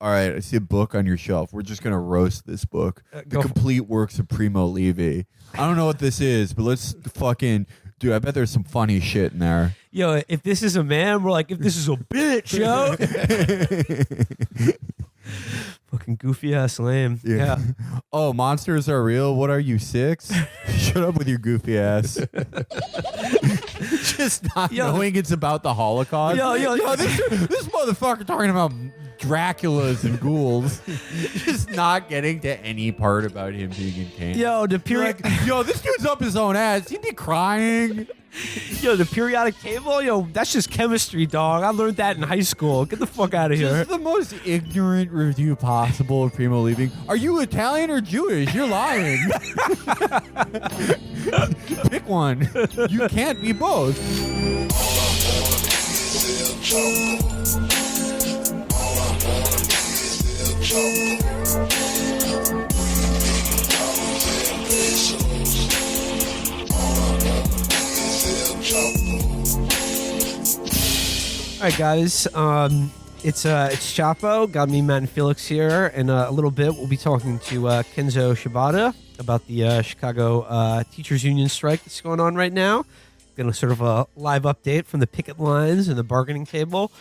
All right, I see a book on your shelf. We're just going to roast this book. The complete works of Primo Levi. I don't know what this is, but let's fucking... Dude, I bet there's some funny shit in there. Yo, if this is a man, we're like, if this is a bitch, yo. Fucking goofy ass lame. Yeah. Oh, monsters are real? What are you, 6? Shut up with your goofy ass. Just not knowing it's about the Holocaust. Yo, this motherfucker talking about Draculas and ghouls. Just not getting to any part about him being in pain. Yo, the period. Yo, this dude's up his own ass. He'd be crying. Yo, the periodic table. Yo, that's just chemistry, dog. I learned that in high school. Get the fuck out of here. This is the most ignorant review possible of Primo Levi. Are you Italian or Jewish? You're lying. Pick one. You can't be both. All right, guys. It's Chapo. Got me, Matt, and Felix here. In a little bit, we'll be talking to Kenzo Shibata about the Chicago Teachers Union strike that's going on right now. Going to sort of a live update from the picket lines and the bargaining table.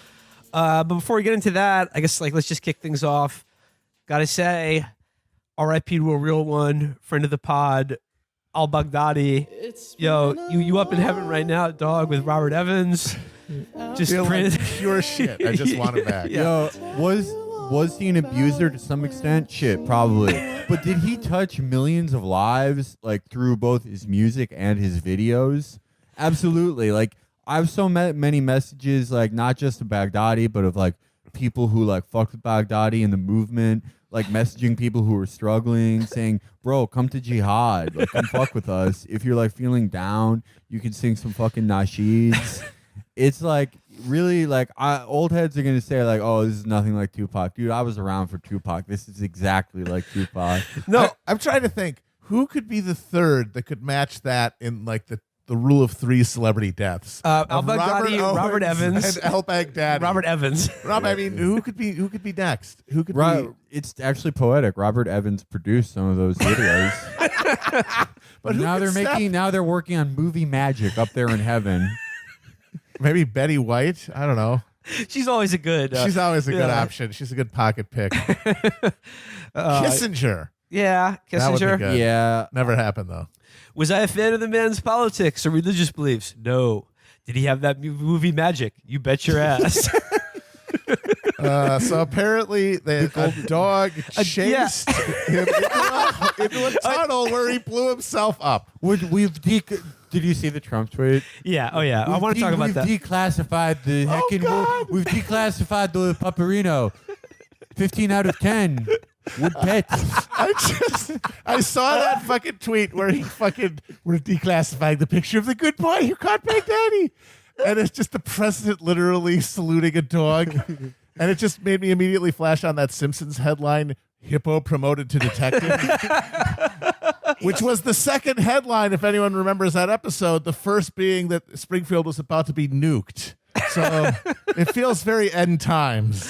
But before we get into that, I guess let's just kick things off. Got to say, R.I.P. to a real one, friend of the pod, al-Baghdadi. Yo, you up in heaven right now, dog, with Robert Evans. Just like pure shit. I just want it back. Yo, was he an abuser to some extent? Shit, probably. But did he touch millions of lives, like through both his music and his videos? Absolutely. Like, I have so many messages, like not just of Baghdadi, but of like people who like fucked with Baghdadi and the movement, like messaging people who are struggling, saying, "Bro, come to jihad. Like, come fuck with us. If you're like feeling down, you can sing some fucking nasheeds." It's like really like old heads are gonna say like, "Oh, this is nothing like Tupac." Dude, I was around for Tupac. This is exactly like Tupac. No, I'm trying to think who could be the third that could match that in like the rule of 3 celebrity deaths. Al-Baghdadi, Robert Evans, and al-Baghdadi. Robert Evans. I mean, who could be next? Who could be? It's actually poetic. Robert Evans produced some of those videos. But now they're working on movie magic up there in heaven. Maybe Betty White. I don't know. She's always a good. She's always a good option. She's a good pocket pick. Kissinger. Yeah, That would be Kissinger. good. Yeah. Never happened though. Was I a fan of the man's politics or religious beliefs? No. Did he have that movie magic? You bet your ass. So apparently a dog chased him into a tunnel where he blew himself up. Did you see the Trump tweet? Yeah. Oh, yeah. I want to talk about that. We've declassified the we've declassified the Paparino. 15 out of 10. Would pet. I saw that fucking tweet where we're declassifying the picture of the good boy who caught Baghdadi. And it's just the president literally saluting a dog. And it just made me immediately flash on that Simpsons headline, "Hippo promoted to detective." Which was the second headline, if anyone remembers that episode, the first being that Springfield was about to be nuked. So it feels very end times.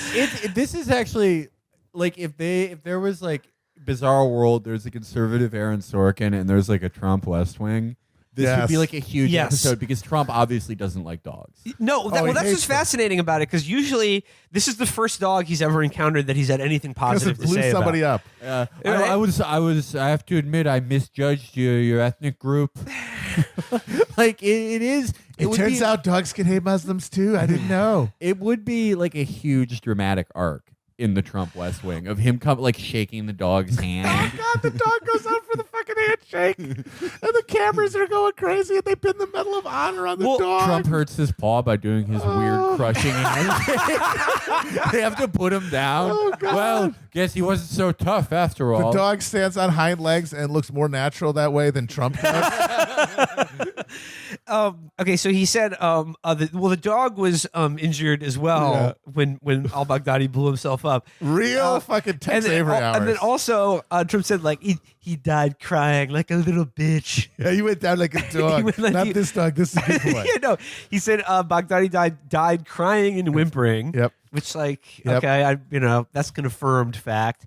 This is actually like if there was like Bizarre World, there's a conservative Aaron Sorkin and there's like a Trump West Wing. This would be like a huge episode because Trump obviously doesn't like dogs. No, that's what's fascinating about it because usually this is the first dog he's ever encountered that he's had anything positive to say blew somebody about. up. I have to admit I misjudged your ethnic group. Like it is. It turns out dogs can hate Muslims too. I didn't know. It would be like a huge dramatic arc in the Trump West Wing of him shaking the dog's hand. Oh God, the dog goes out for the fucking handshake, and the cameras are going crazy, and they pin the Medal of Honor on the dog. Trump hurts his paw by doing his weird crushing handshake. They have to put him down. Oh, God. Well, guess he wasn't so tough after all. The dog stands on hind legs and looks more natural that way than Trump does. Okay, so he said, the dog was injured as well when al-Baghdadi blew himself up. Real fucking Tex Avery hours. And then also, Trump said like he died crying like a little bitch. Yeah, he went down like a dog. Not this dog. This is a good boy. He said Baghdadi died crying and whimpering. Yep. which like Yep. okay, that's confirmed fact.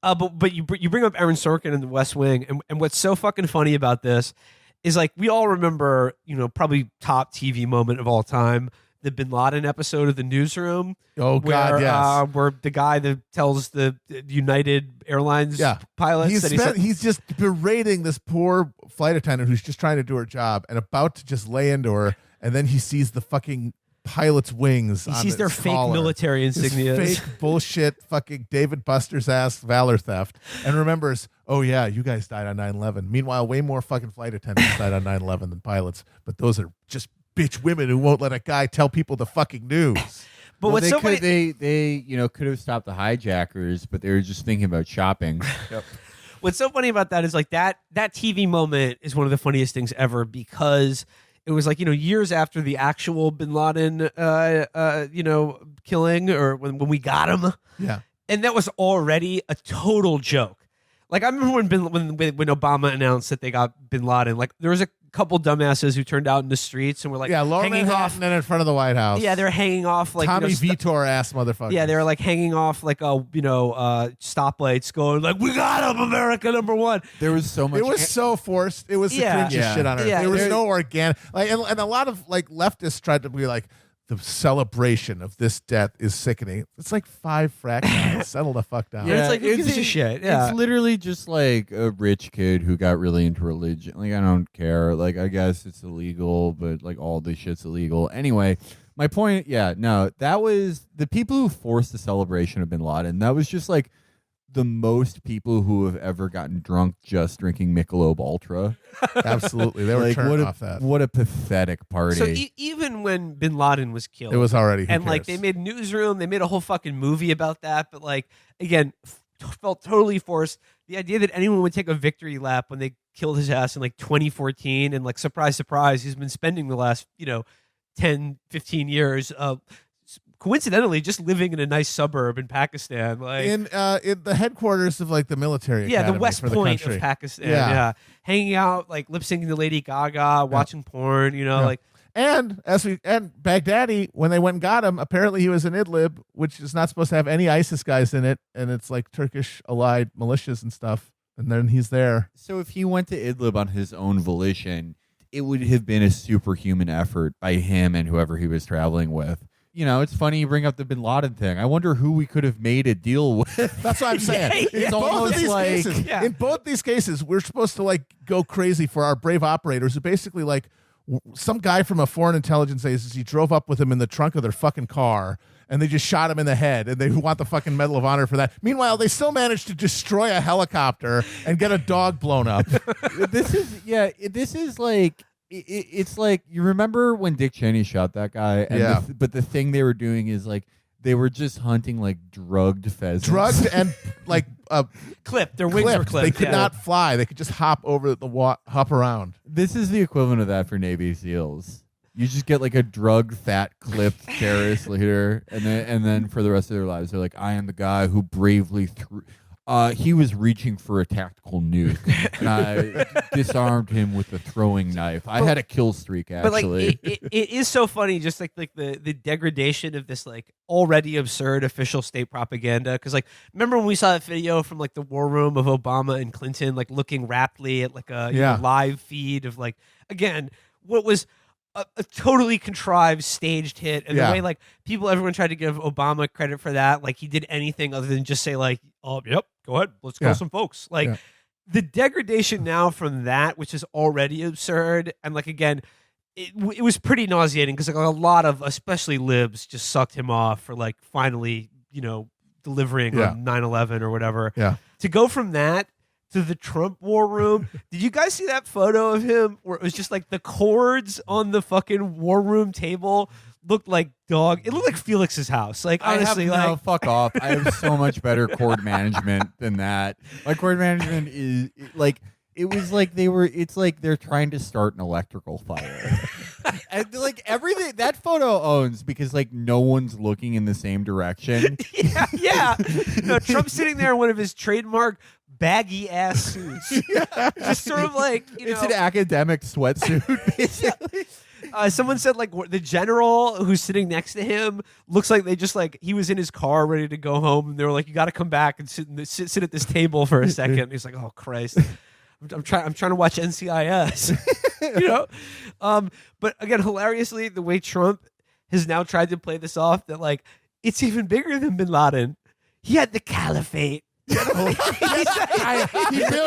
But you bring up Aaron Sorkin in The West Wing, and what's so fucking funny about this is like we all remember, probably top TV moment of all time, the Bin Laden episode of The Newsroom. Oh God, yes. Where the guy that tells the United Airlines pilots he's just berating this poor flight attendant who's just trying to do her job and about to just lay into her, and then he sees the fucking pilot's wings. He sees their fake collar. military insignias. This fake bullshit fucking David Buster's ass valor theft, and remembers, oh yeah, you guys died on 9/11. Meanwhile, way more fucking flight attendants died on 9/11 than pilots, but those are just bitch women who won't let a guy tell people the fucking news. But what's so funny, they could have stopped the hijackers, but they were just thinking about shopping. Yep. What's so funny about that is like that TV moment is one of the funniest things ever, because it was like, years after the actual Bin Laden, killing, or when we got him. Yeah. And that was already a total joke. Like, I remember when Obama announced that they got Bin Laden, like, there was a couple dumbasses who turned out in the streets and were like, Lower hanging off. Manhattan and in front of the White House. Yeah, they're hanging off like Tommy Vitor ass motherfucker. Yeah, they were like hanging off like stoplights, going like, "We got him, America #1." There was so much. It was so forced. It was the cringiest shit on earth. Yeah, there was no organic. Like, and a lot of like leftists tried to be like, the celebration of this death is sickening. It's like 5 fractions. Settle the fuck down. Yeah, it's like, who gives a shit? Yeah. It's literally just like a rich kid who got really into religion. Like, I don't care. Like, I guess it's illegal, but like all this shit's illegal. Anyway, my point, that was the people who forced the celebration of Bin Laden. That was just like the most people who have ever gotten drunk just drinking Michelob Ultra. Absolutely. They were turning off that. What a pathetic party. So even when Bin Laden was killed, it was already, and like they made Newsroom, they made a whole fucking movie about that, but like, again, felt totally forced. The idea that anyone would take a victory lap when they killed his ass in like 2014, and like, surprise, surprise, he's been spending the last, 10, 15 years coincidentally just living in a nice suburb in Pakistan, like in the headquarters of like the military the academy West for the Point country. of Pakistan, hanging out, like lip syncing to Lady Gaga, watching porn, like. And Baghdadi, when they went and got him, apparently he was in Idlib, which is not supposed to have any ISIS guys in it, and it's like Turkish allied militias and stuff. And then he's there. So if he went to Idlib on his own volition, it would have been a superhuman effort by him and whoever he was traveling with. It's funny you bring up the Bin Laden thing. I wonder who we could have made a deal with. That's what I'm saying. It's almost like in both these cases, we're supposed to like go crazy for our brave operators who basically like some guy from a foreign intelligence agency drove up with him in the trunk of their fucking car, and they just shot him in the head, and they want the fucking Medal of Honor for that. Meanwhile, they still managed to destroy a helicopter and get a dog blown up. This is like, it's like, you remember when Dick Cheney shot that guy? And but the thing they were doing is like, they were just hunting like drugged pheasants. Drugged and like clipped. Their wings were clipped. They could not fly. They could just hop over hop around. This is the equivalent of that for Navy SEALs. You just get like a drugged, fat, clipped terrorist leader, and then for the rest of their lives, they're like, I am the guy who bravely threw. He was reaching for a tactical nuke, and I disarmed him with a throwing knife. I had a kill streak, actually. But like, it is so funny, just like the degradation of this like already absurd official state propaganda. Because like, remember when we saw that video from like the war room of Obama and Clinton, like looking raptly at like a live feed of like, again, what was a totally contrived staged hit, and the way like everyone tried to give Obama credit for that, like he did anything other than just say like, oh yep, go ahead, let's kill some folks. Like the degradation now from that, which is already absurd, and like again, it was pretty nauseating because like a lot of especially libs just sucked him off for like finally delivering on 9/11 or whatever. Yeah, to go from that to the Trump war room. Did you guys see that photo of him where it was just like the cords on the war room table looked like dog? It looked like Felix's house. Like, honestly, fuck off. I have so much better cord management than that. My cord management is like, it was like it's like they're trying to start an electrical fire. And like everything that photo owns, because like no one's looking in the same direction. Yeah. No, Trump's sitting there in one of his trademark baggy ass suits. Just sort of like, it's an academic sweatsuit, basically. Someone said like the general who's sitting next to him looks like they just like he was in his car ready to go home, and they were like, "You got to come back and sit at this table for a second." And he's like, "Oh Christ, I'm trying to watch NCIS," you know. But again, hilariously, the way Trump has now tried to play this off that like it's even bigger than Bin Laden. He had the caliphate. He built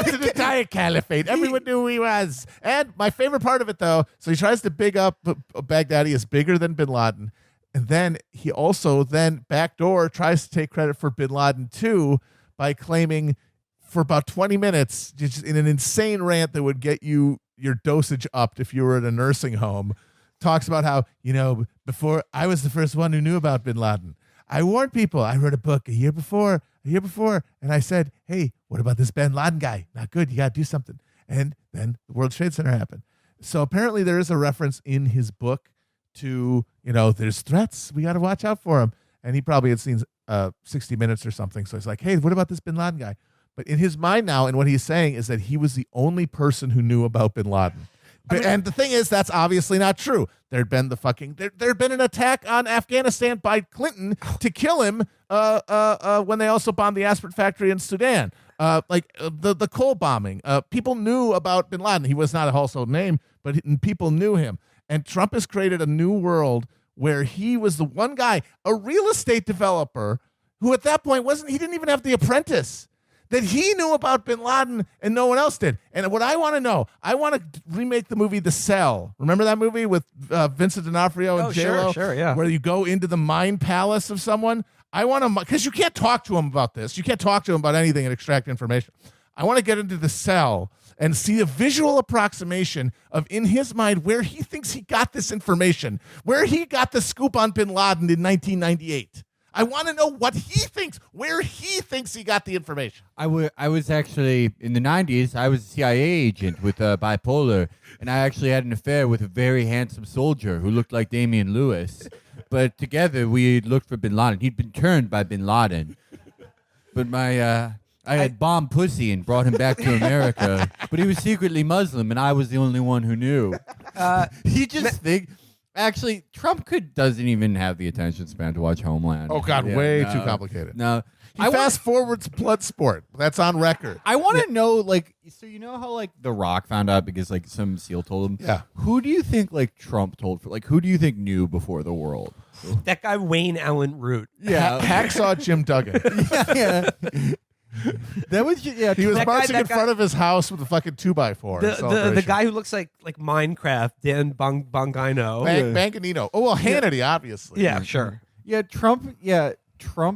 an entire caliphate. Everyone knew who he was. And my favorite part of it, though, so he tries to big up Baghdadi as bigger than Bin Laden. And then he also backdoor tries to take credit for Bin Laden, too, by claiming for about 20 minutes, just in an insane rant that would get you your dosage upped if you were at a nursing home, talks about how, before I was the first one who knew about Bin Laden. I warned people. I wrote a book a year before, and I said, hey, what about this Bin Laden guy? Not good. You got to do something. And then the World Trade Center happened. So apparently there is a reference in his book to, there's threats. We got to watch out for him. And he probably had seen 60 Minutes or something. So he's like, hey, what about this Bin Laden guy? But in his mind now, and what he's saying is that he was the only person who knew about Bin Laden. And the thing is, that's obviously not true. There'd been there'd been an attack on Afghanistan by Clinton to kill him when they also bombed the aspirin factory in Sudan. The coal bombing. People knew about Bin Laden. He was not a household name, but people knew him. And Trump has created a new world where he was the one guy, a real estate developer, who at that point he didn't even have The Apprentice, that he knew about Bin Laden and no one else did. And what I want to know, I want to remake the movie The Cell. Remember that movie with Vincent D'Onofrio and J-Lo? Sure, yeah. Where you go into the mind palace of someone. I want to, because you can't talk to him about this. You can't talk to him about anything and extract information. I want to get into The Cell and see a visual approximation of, in his mind, where he thinks he got this information, where he got the scoop on Bin Laden in 1998. I want to know what he thinks, where he thinks he got the information. I was actually, in the 90s, I was a CIA agent with bipolar, and I actually had an affair with a very handsome soldier who looked like Damian Lewis. But together, we looked for Bin Laden. He'd been turned by Bin Laden. But I had bombed pussy and brought him back to America. But he was secretly Muslim, and I was the only one who knew. He just think... Actually, Trump doesn't even have the attention span to watch Homeland. Oh, God, way too complicated. No. He fast forwards Bloodsport. That's on record. I want to know, so you know how, The Rock found out because, some SEAL told him? Yeah. Who do you think, Trump told for? Who do you think knew before the world? That guy Wayne Allen Root. Yeah. Hacksaw Jim Duggan. yeah. That was he was marching in front of his house with a fucking 2x4. The guy who looks like Minecraft, Dan Bongino. Banganino. Oh, well, Hannity, obviously. Yeah, sure. Yeah, Trump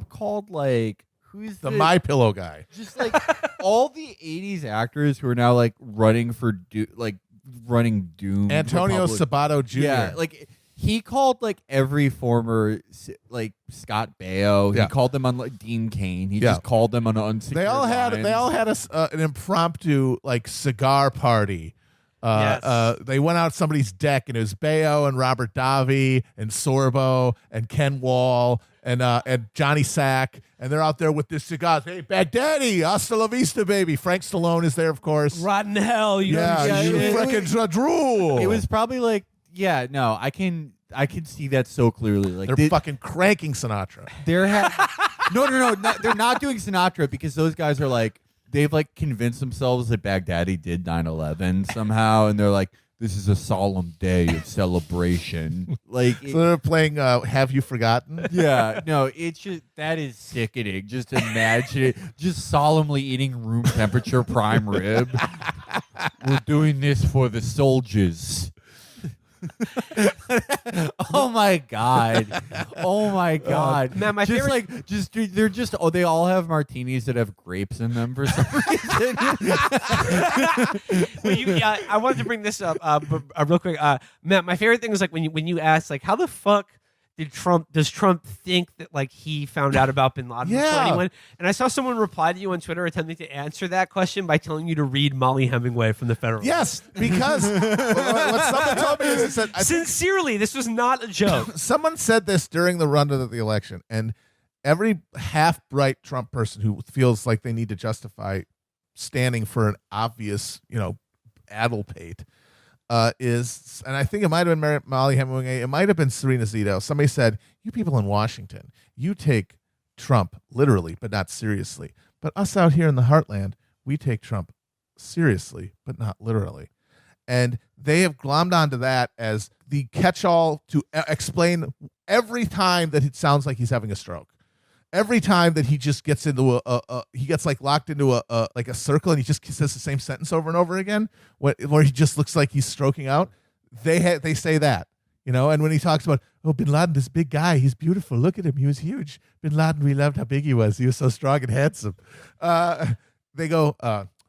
called who's the My Pillow guy. Just all the 80s actors who are now running for running Doom. Antonio Republic. Sabato Jr. Yeah, he called every former Scott Baio. He called them on Dean Cain. He just called them on unsecured They all had lines. an impromptu cigar party. Yes. They went out somebody's deck, and it was Baio and Robert Davi and Sorbo and Ken Wall and Johnny Sack, and they're out there with their cigars. Hey, Baghdadi, hasta la vista, baby. Frank Stallone is there, of course. Rotten hell, you you freaking drool. It was probably yeah, no, I can see that so clearly. They're fucking cranking Sinatra. No, they're not doing Sinatra because those guys are they've convinced themselves that Baghdadi did 9/11 somehow, and they're this is a solemn day of celebration. So they're playing Have You Forgotten? Yeah, no, it's just, that is sickening. Just imagine it, just solemnly eating room temperature prime rib. We're doing this for the soldiers. Oh my god! Man, my favorite. They all have martinis that have grapes in them for some reason. I wanted to bring this up real quick. Matt, my favorite thing was when you asked how the fuck does Trump think that he found out about Bin Laden before anyone? And I saw someone reply to you on Twitter attempting to answer that question by telling you to read Molly Hemingway from The Federalist. Yes, because what someone told me is that sincerely, this was not a joke. Someone said this during the run of the election, and every half-bright Trump person who feels like they need to justify standing for an obvious, addle pate, is, and I think it might have been Molly Hemingway, it might have been Serena Zito. Somebody said, "You people in Washington, you take Trump literally, but not seriously. But us out here in the heartland, we take Trump seriously, but not literally." And they have glommed onto that as the catch-all to explain every time that it sounds like he's having a stroke. Every time that he just gets into he gets like locked into a like a circle and he just says the same sentence over and over again, where he just looks like he's stroking out. They say that, you know. And when he talks about, oh, Bin Laden, this big guy, he's beautiful. Look at him, he was huge. Bin Laden, we loved how big he was. He was so strong and handsome. They go,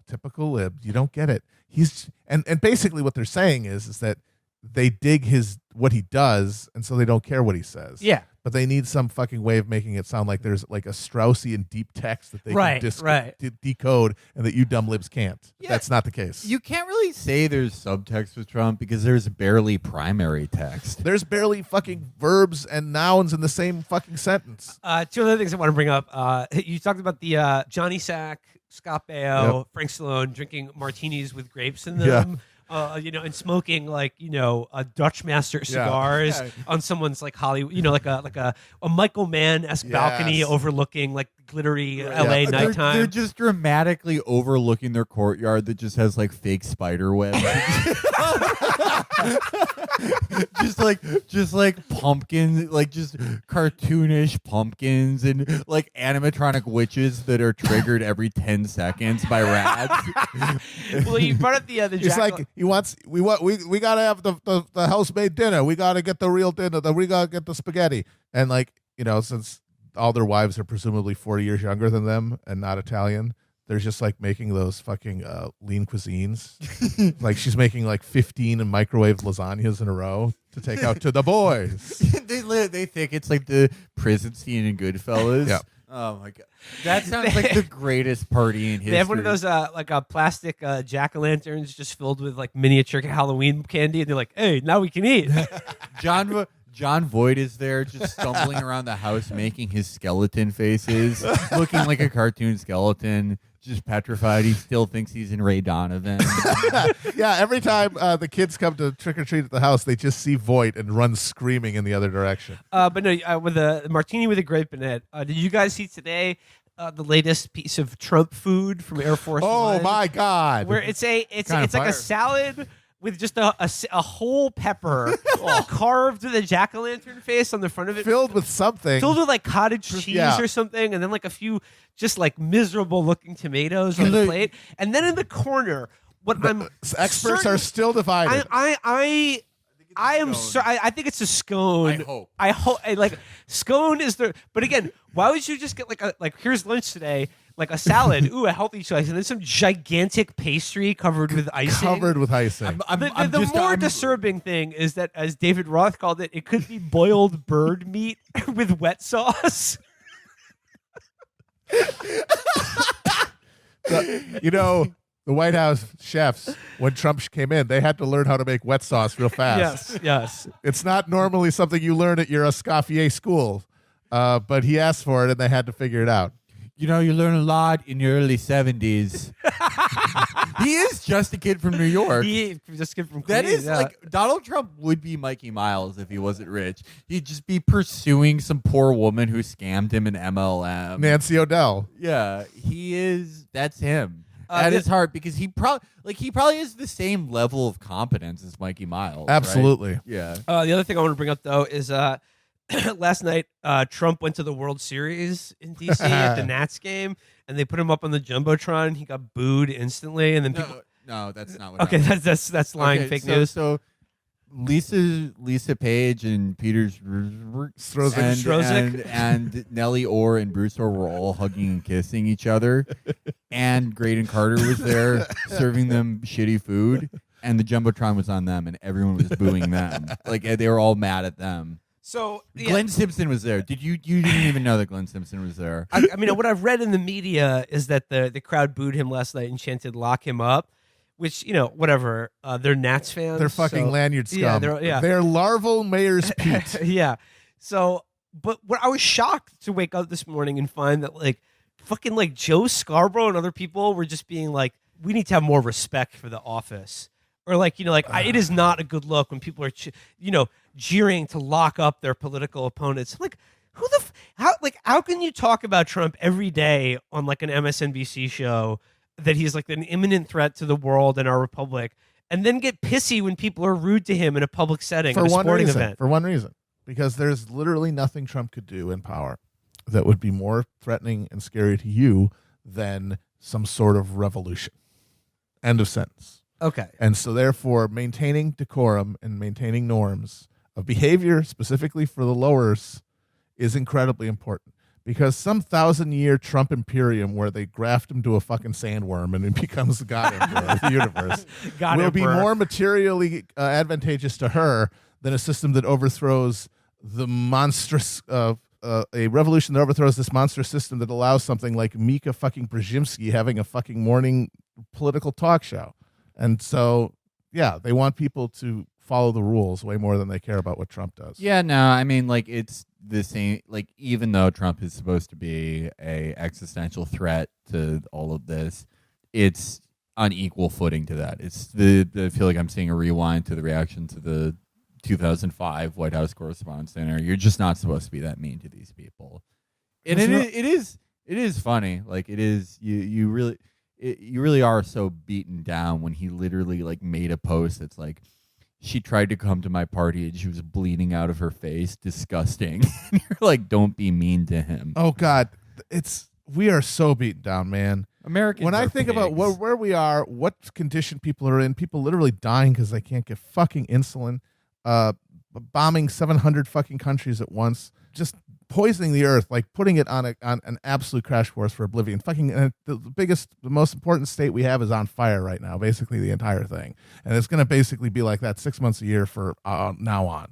typical lib. You don't get it. He's and basically what they're saying is that they dig what he does, and so they don't care what he says. Yeah. But they need some fucking way of making it sound like there's like a Straussian deep text that they can decode, and that you dumb libs can't. Yeah. That's not the case. You can't really say there's subtext with Trump because there's barely primary text. There's barely fucking verbs and nouns in the same fucking sentence. Two other things I want to bring up. You talked about the Johnny Sack, Scott Baio, Frank Stallone drinking martinis with grapes in them. And smoking Dutch Master cigars on someone's like Hollywood, like a Michael Mann-esque balcony overlooking like glittery LA nighttime. They're just dramatically overlooking their courtyard that just has like fake spider webs. just like pumpkins, like just cartoonish pumpkins and like animatronic witches that are triggered every 10 seconds by rats. Well, you brought up the It's like we gotta have the house-made dinner. We gotta get the real dinner. We gotta get the spaghetti. And since all their wives are presumably 40 years younger than them and not Italian, they're just like making those fucking lean cuisines. Like she's making like 15 microwave lasagnas in a row to take out to the boys. They think it's like the prison scene in Goodfellas. Yeah. Oh my god, that sounds like the greatest party in history. They have one of those plastic jack-o'-lanterns just filled with like miniature Halloween candy, and they're like, "Hey, now we can eat." John Voight is there, just stumbling around the house, making his skeleton faces, looking like a cartoon skeleton, just petrified. He still thinks he's in Ray Donovan. Yeah, every time the kids come to trick or treat at the house, they just see Voight and run screaming in the other direction. But no, with a martini with a grape in it. Did you guys see today the latest piece of Trump food from Air Force One? Oh my God! Where it's like a salad with just a whole pepper carved with a jack-o'-lantern face on the front of it. Filled with something. Filled with like cottage cheese or something, and then like a few just like miserable-looking tomatoes on the plate. And then in the corner, experts are still divided. I think it's a scone. I hope. Like scone is the. But again, why would you just get like here's lunch today? Like a salad, a healthy choice, and then some gigantic pastry covered with icing. The more disturbing thing is that, as David Roth called it, it could be boiled bird meat with wet sauce. The White House chefs, when Trump came in, they had to learn how to make wet sauce real fast. Yes. It's not normally something you learn at your Escoffier school, but he asked for it, and they had to figure it out. You learn a lot in your early 70s. He is just a kid from New York. Just a kid from Queens. That is like Donald Trump would be Mikey Miles if he wasn't rich. He'd just be pursuing some poor woman who scammed him in MLM. Nancy O'Dell. Yeah, he is. That's him. At his heart, because he probably has the same level of competence as Mikey Miles. Absolutely. Right? Yeah. The other thing I want to bring up though is last night, Trump went to the World Series in D.C. at the Nats game, and they put him up on the jumbotron. He got booed instantly, and then no, that's not what. Okay, happened. that's lying fake news. So Lisa Page and Peter Strzok and Nellie Orr and Bruce Orr were all hugging and kissing each other, and Graydon Carter was there serving them shitty food, and the jumbotron was on them, and everyone was booing them. Like they were all mad at them. So Glenn Simpson was there. You didn't even know that Glenn Simpson was there? I mean, what I've read in the media is that the crowd booed him last night and chanted "Lock him up," which whatever. They're Nats fans. They're fucking lanyard scum. Yeah, they're larval Mayor's Pete. Yeah. So, but I was shocked to wake up this morning and find that fucking Joe Scarborough and other people were just being like, we need to have more respect for the office Or like, it is not a good look when people are, jeering to lock up their political opponents. Like, how can you talk about Trump every day on like an MSNBC show that he's like an imminent threat to the world and our republic, and then get pissy when people are rude to him in a public setting, at a sporting event? For one reason, because there's literally nothing Trump could do in power that would be more threatening and scary to you than some sort of revolution. End of sentence. Okay. And so therefore, maintaining decorum and maintaining norms of behavior, specifically for the lowers, is incredibly important. Because some 1,000-year Trump imperium where they graft him to a fucking sandworm and it becomes the god emperor of the universe will be more materially advantageous to her than a system that overthrows the monstrous a revolution that overthrows this monstrous system that allows something like Mika fucking Brzezinski having a fucking morning political talk show. And so, yeah, they want people to follow the rules way more than they care about what Trump does. Yeah, no, I mean, like, it's the same. Like, even though Trump is supposed to be a existential threat to all of this, it's on equal footing to that. I feel like I'm seeing a rewind to the reaction to the 2005 White House Correspondents' Dinner. You're just not supposed to be that mean to these people. And it is funny. Like, it is, you really are so beaten down when he literally like made a post that's like, she tried to come to my party and she was bleeding out of her face. Disgusting. And you're like, don't be mean to him. Oh God, we are so beaten down, man. Americans. When I think pigs. about where we are, what condition people are in, people literally dying because they can't get fucking insulin, bombing 700 fucking countries at once, just poisoning the earth, like putting it on an absolute crash course for oblivion. Fucking the most important state we have is on fire right now, basically the entire thing, and it's going to basically be like that 6 months a year for now on.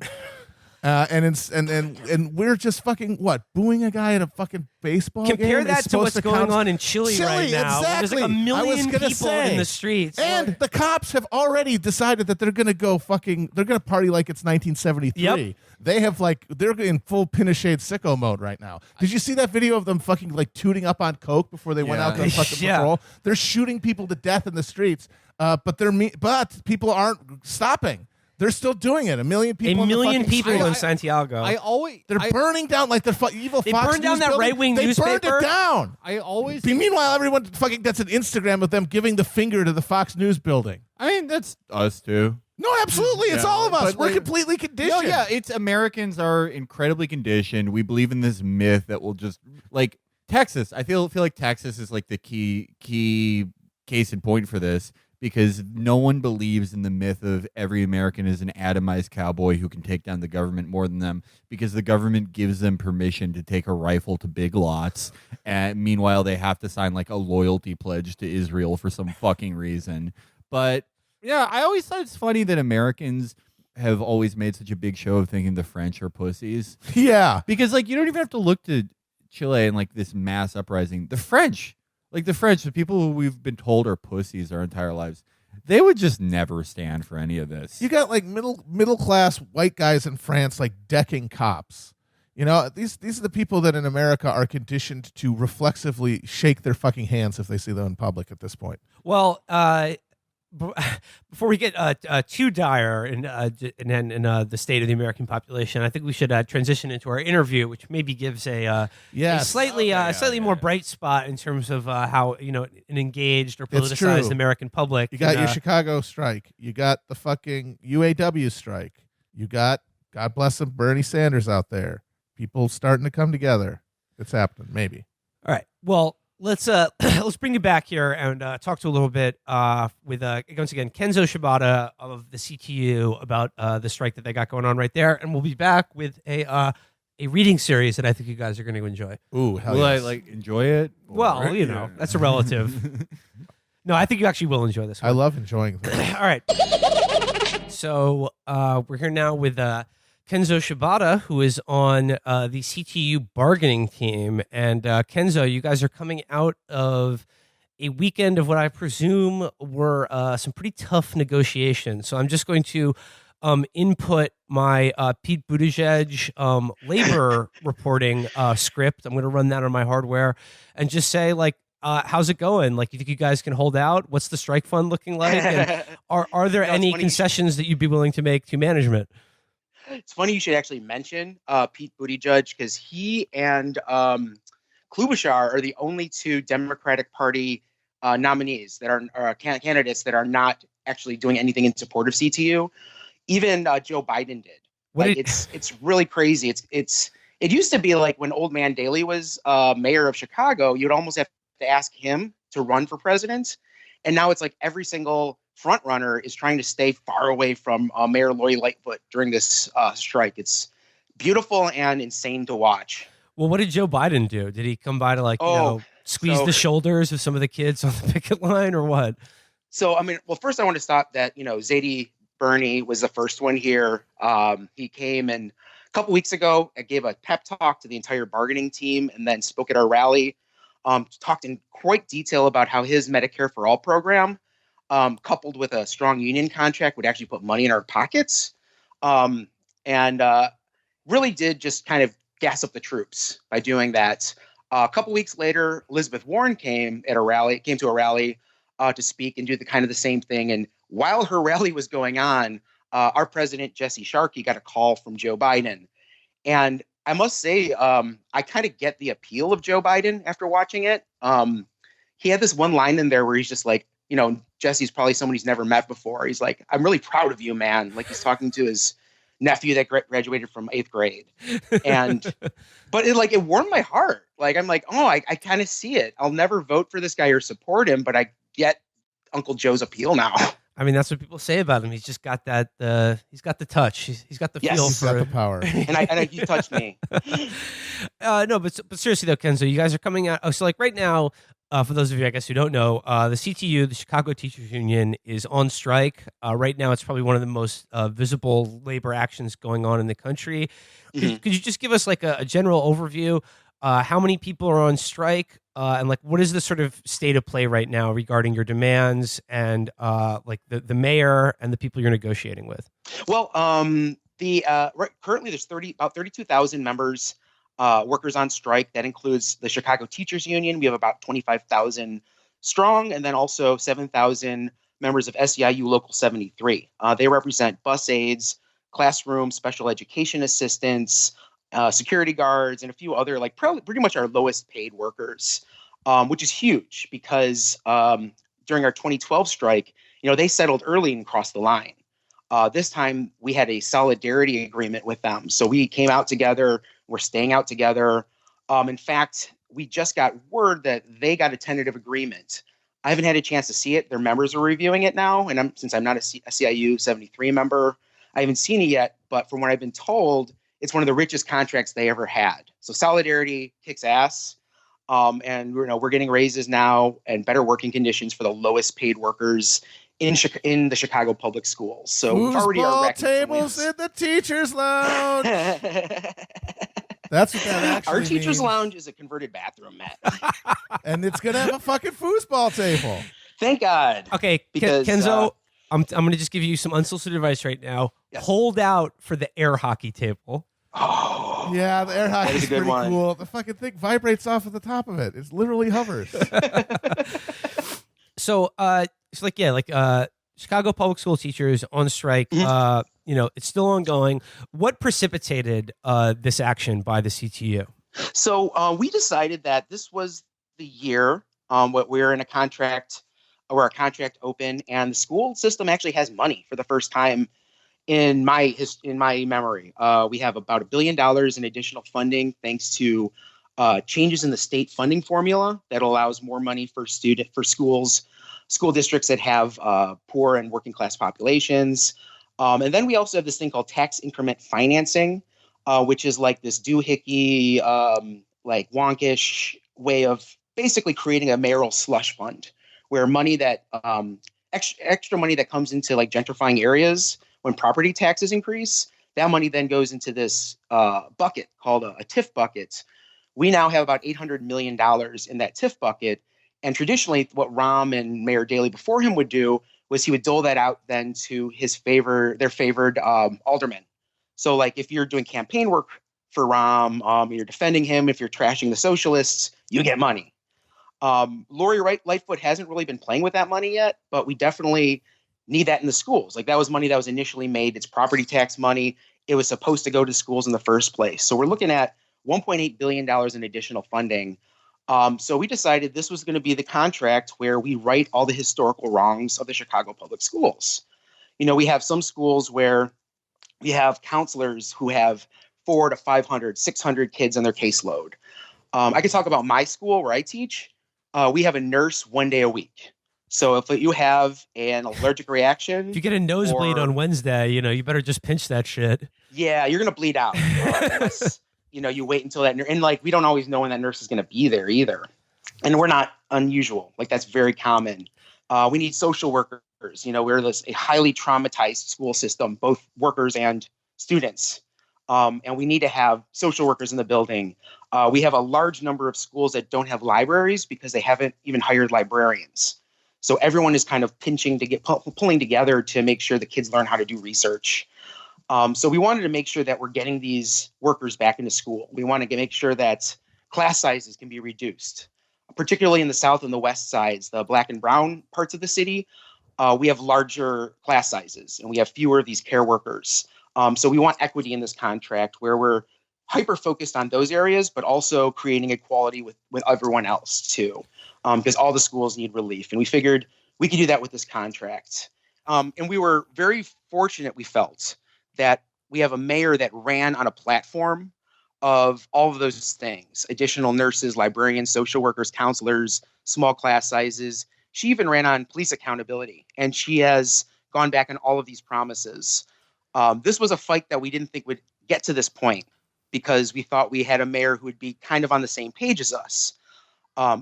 And we're just fucking booing a guy at a fucking baseball game? Compare that to what's going on in Chile right now. Exactly. There's like 1 million people in the streets. And the cops have already decided that they're going to they're going to party like it's 1973. Yep. They're in full Pinochet sicko mode right now. Did you see that video of them fucking like tooting up on coke before they went out to fucking patrol? They're shooting people to death in the streets, but people aren't stopping. They're still doing it. 1 million people. 1 million people street. in Santiago. They're burning down like the evil They Fox burned down News that building. right-wing They newspaper. burned it down. Meanwhile, everyone fucking gets an Instagram of them giving the finger to the Fox News building. I mean, that's us too. No, absolutely. It's all of us. But, We're completely conditioned. No, yeah, it's Americans are incredibly conditioned. We believe in this myth that will just like Texas. I feel like Texas is like the key case in point for this. Because no one believes in the myth of every American is an atomized cowboy who can take down the government more than them, because the government gives them permission to take a rifle to big lots, and meanwhile they have to sign like a loyalty pledge to Israel for some fucking reason. But yeah, I always thought it's funny that Americans have always made such a big show of thinking the French are pussies. Yeah. Because like you don't even have to look to Chile and like this mass uprising. The French, the people who we've been told are pussies our entire lives, they would just never stand for any of this. You got like middle class white guys in France like decking cops. You know, these are the people that in America are conditioned to reflexively shake their fucking hands if they see them in public at this point. Well, before we get too dire in the state of the American population, I think we should transition into our interview, which maybe gives a slightly more bright spot in terms of how an engaged or politicized American public. You got your Chicago strike. You got the fucking UAW strike. You got, God bless them, Bernie Sanders out there. People starting to come together. It's happening, maybe. All right. Well, let's bring you back here and talk to a little bit with once again Kenzo Shibata of the CTU about the strike that they got going on right there, and we'll be back with a reading series that I think you guys are going to enjoy. Ooh, hell will yes. I like enjoy it? Well, that's a relative. No, I think you actually will enjoy this one. I love enjoying things. All right. So we're here now with Kenzo Shibata, who is on the CTU bargaining team. And Kenzo, you guys are coming out of a weekend of what I presume were some pretty tough negotiations. So I'm just going to input my Pete Buttigieg labor reporting script. I'm going to run that on my hardware and just say, like, how's it going? Like, you think you guys can hold out? What's the strike fund looking like? And are there any concessions that you'd be willing to make to management? It's funny you should actually mention Pete Buttigieg, because he and Klobuchar are the only two Democratic Party nominees that are candidates that are not actually doing anything in support of CTU. Even Joe Biden did. It's really crazy. It used to be like when Old Man Daley was mayor of Chicago, you'd almost have to ask him to run for president. And now it's like every single front runner is trying to stay far away from Mayor Lori Lightfoot during this strike. It's beautiful and insane to watch. Well, what did Joe Biden do? Did he come by to squeeze the shoulders of some of the kids on the picket line, or what? So, I mean, well, first I want to stop that, Zadie Burney was the first one here. He came and a couple weeks ago, I gave a pep talk to the entire bargaining team and then spoke at our rally, talked in quite detail about how his Medicare for All program, coupled with a strong union contract, would actually put money in our pockets, and really did just kind of gas up the troops by doing that. A couple weeks later, Elizabeth Warren came to a rally to speak and do the same thing. And while her rally was going on, our president, Jesse Sharkey, got a call from Joe Biden. And I must say, I kind of get the appeal of Joe Biden after watching it. He had this one line in there where he's just like, Jesse's probably someone he's never met before. He's like, I'm really proud of you, man. Like, he's talking to his nephew that graduated from 8th grade. But it warmed my heart. Like, I'm like, oh, I kind of see it. I'll never vote for this guy or support him, but I get Uncle Joe's appeal now. I mean, that's what people say about him. He's just got that. He's got the touch. He's got the feel He's for got the power. and he touched me. No, but seriously though, Kenzo, you guys are coming out. Oh, so like right now, for those of you, I guess, who don't know, the CTU, the Chicago Teachers Union, is on strike. Right now, it's probably one of the most visible labor actions going on in the country. Could you just give us like a general overview? How many people are on strike? And like, what is the sort of state of play right now regarding your demands and like the mayor and the people you're negotiating with? Well, currently there's about 32,000 members, workers on strike. That includes the Chicago Teachers Union. We have about 25,000 strong, and then also 7,000 members of SEIU Local 73. They represent bus aides, classroom special education assistants, security guards, and a few other, like pretty much our lowest paid workers, which is huge because during our 2012 strike, they settled early and crossed the line. This time we had a solidarity agreement with them. So we came out together. We're staying out together. In fact, we just got word that they got a tentative agreement. I haven't had a chance to see it. Their members are reviewing it now. And since I'm not a SEIU 73 member, I haven't seen it yet. But from what I've been told, it's one of the richest contracts they ever had. So solidarity kicks ass. And we're getting raises now and better working conditions for the lowest paid workers in the Chicago public schools. So we've already Foosball tables in the teachers' lounge. That's what that actually Our teachers' means. lounge is a converted bathroom, Matt. And it's gonna have a fucking foosball table. Thank God. Okay, Because, Kenzo, I'm going to just give you some unsolicited advice right now. Yes. Hold out for the air hockey table. Oh, Yeah, the air hockey is a good pretty one. cool. The fucking thing vibrates off of the top of it. It literally hovers. So, Chicago public school teachers on strike. It's still ongoing. What precipitated this action by the CTU? So we decided that this was the year we're in a contract, where our contract open, and the school system actually has money for the first time in my memory. We have about $1 billion in additional funding thanks to changes in the state funding formula that allows more money for school districts that have poor and working class populations. And then we also have this thing called tax increment financing, which is like this doohickey, like wonkish way of basically creating a mayoral slush fund, where money that extra money that comes into like gentrifying areas when property taxes increase, that money then goes into this bucket called a TIF bucket. We now have about $800 million in that TIF bucket. And traditionally, what Rahm and Mayor Daley before him would do was he would dole that out then to their favored aldermen. So like if you're doing campaign work for Rahm, you're defending him, if you're trashing the socialists, you get money. Lori Lightfoot hasn't really been playing with that money yet, but we definitely need that in the schools. Like that was money that was initially made. It's property tax money. It was supposed to go to schools in the first place. So we're looking at $1.8 billion in additional funding. So we decided this was going to be the contract where we right all the historical wrongs of the Chicago public schools. You know, we have some schools where we have counselors who have 400 to 500, 600 kids on their caseload. I can talk about my school where I teach. We have a nurse 1 day a week. So if you have an allergic reaction, If you get a nosebleed on Wednesday, you better just pinch that shit. Yeah, you're gonna bleed out unless you wait until that. And like we don't always know when that nurse is gonna be there either. And we're not unusual. Like that's very common. We need social workers. We're a highly traumatized school system, both workers and students. And we need to have social workers in the building. We have a large number of schools that don't have libraries because they haven't even hired librarians. So everyone is kind of pulling together to make sure the kids learn how to do research. So we wanted to make sure that we're getting these workers back into school. We want to make sure that class sizes can be reduced, particularly in the South and the West sides, the Black and brown parts of the city. We have larger class sizes and we have fewer of these care workers. So we want equity in this contract where we're hyper-focused on those areas, but also creating equality with everyone else too, because all the schools need relief. And we figured we could do that with this contract. And we were very fortunate, we felt, that we have a mayor that ran on a platform of all of those things: additional nurses, librarians, social workers, counselors, small class sizes. She even ran on police accountability, and she has gone back on all of these promises. This was a fight that we didn't think would get to this point because we thought we had a mayor who would be kind of on the same page as us.